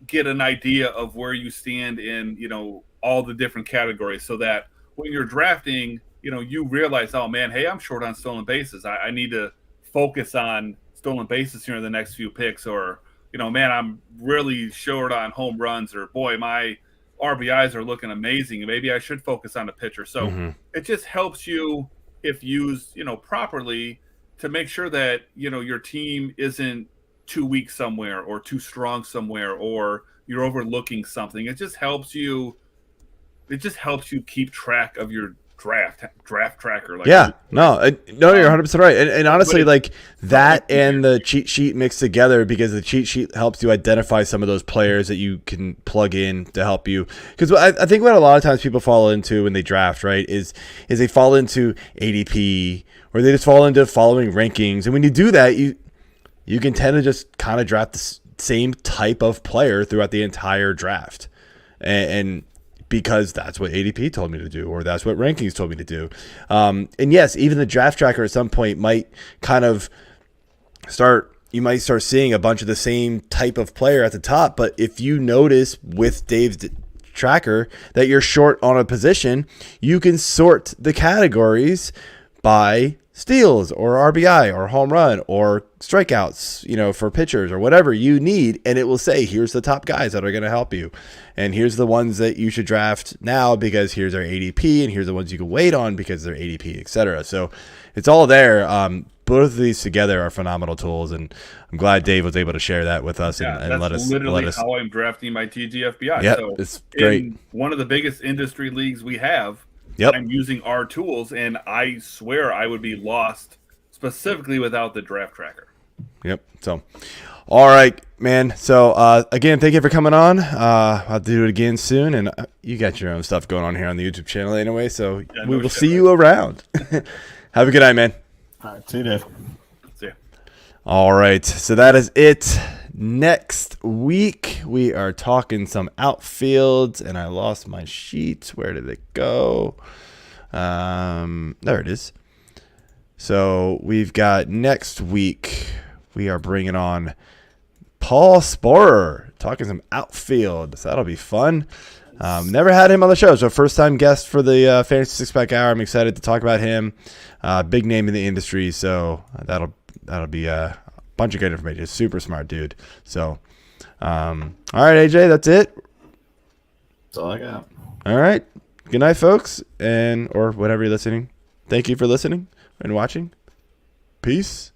get an idea of where you stand in, all the different categories, so that when you're drafting, you realize, oh man, hey, I'm short on stolen bases. I need to focus on stolen bases here in the next few picks, or man, I'm really short on home runs, or boy, my RBIs are looking amazing. Maybe I should focus on the pitcher. So it just helps you, if used, properly, to make sure that, your team isn't too weak somewhere or too strong somewhere, or you're overlooking something. It just helps you keep track of your draft tracker. Like, yeah, no, you're 100% right. And honestly, like that and the cheat sheet mixed together, because the cheat sheet helps you identify some of those players that you can plug in to help you. Because I think what a lot of times people fall into when they draft, right, is they fall into ADP, or they just fall into following rankings. And when you do that, you can tend to just kind of draft the same type of player throughout the entire draft. And because that's what ADP told me to do, or that's what rankings told me to do. And yes, even the draft tracker at some point might kind of you might start seeing a bunch of the same type of player at the top. But if you notice with Dave's tracker that you're short on a position, you can sort the categories by steals or RBI or home run or strikeouts, for pitchers or whatever you need. And it will say, here's the top guys that are going to help you. And here's the ones that you should draft now because here's their ADP, and here's the ones you can wait on because they're ADP, etc. So it's all there. Both of these together are phenomenal tools, and I'm glad Dave was able to share that with us and let us. That's literally how I'm drafting my TGFBI. Yeah, so it's great. In one of the biggest industry leagues we have, yep, I'm using our tools, and I swear I would be lost specifically without the draft tracker. Yep. So, all right, man. So, again, thank you for coming on. I'll do it again soon, and you got your own stuff going on here on the YouTube channel anyway, so we will see you around. Have a good night, man. All right, see you, Dave. See ya. All right, so that is it. Next week, we are talking some outfields, and I lost my sheet. Where did it go? There it is. So we've got next week, we are bringing on Paul Sporer, talking some outfield. So that'll be fun. Never had him on the show, so first time guest for the Fantasy Six Pack Hour. I'm excited to talk about him. Big name in the industry, so that'll be a bunch of good information. Super smart dude. So, all right, AJ, that's it. That's all I got. All right. Good night, folks, or whenever you're listening. Thank you for listening and watching. Peace.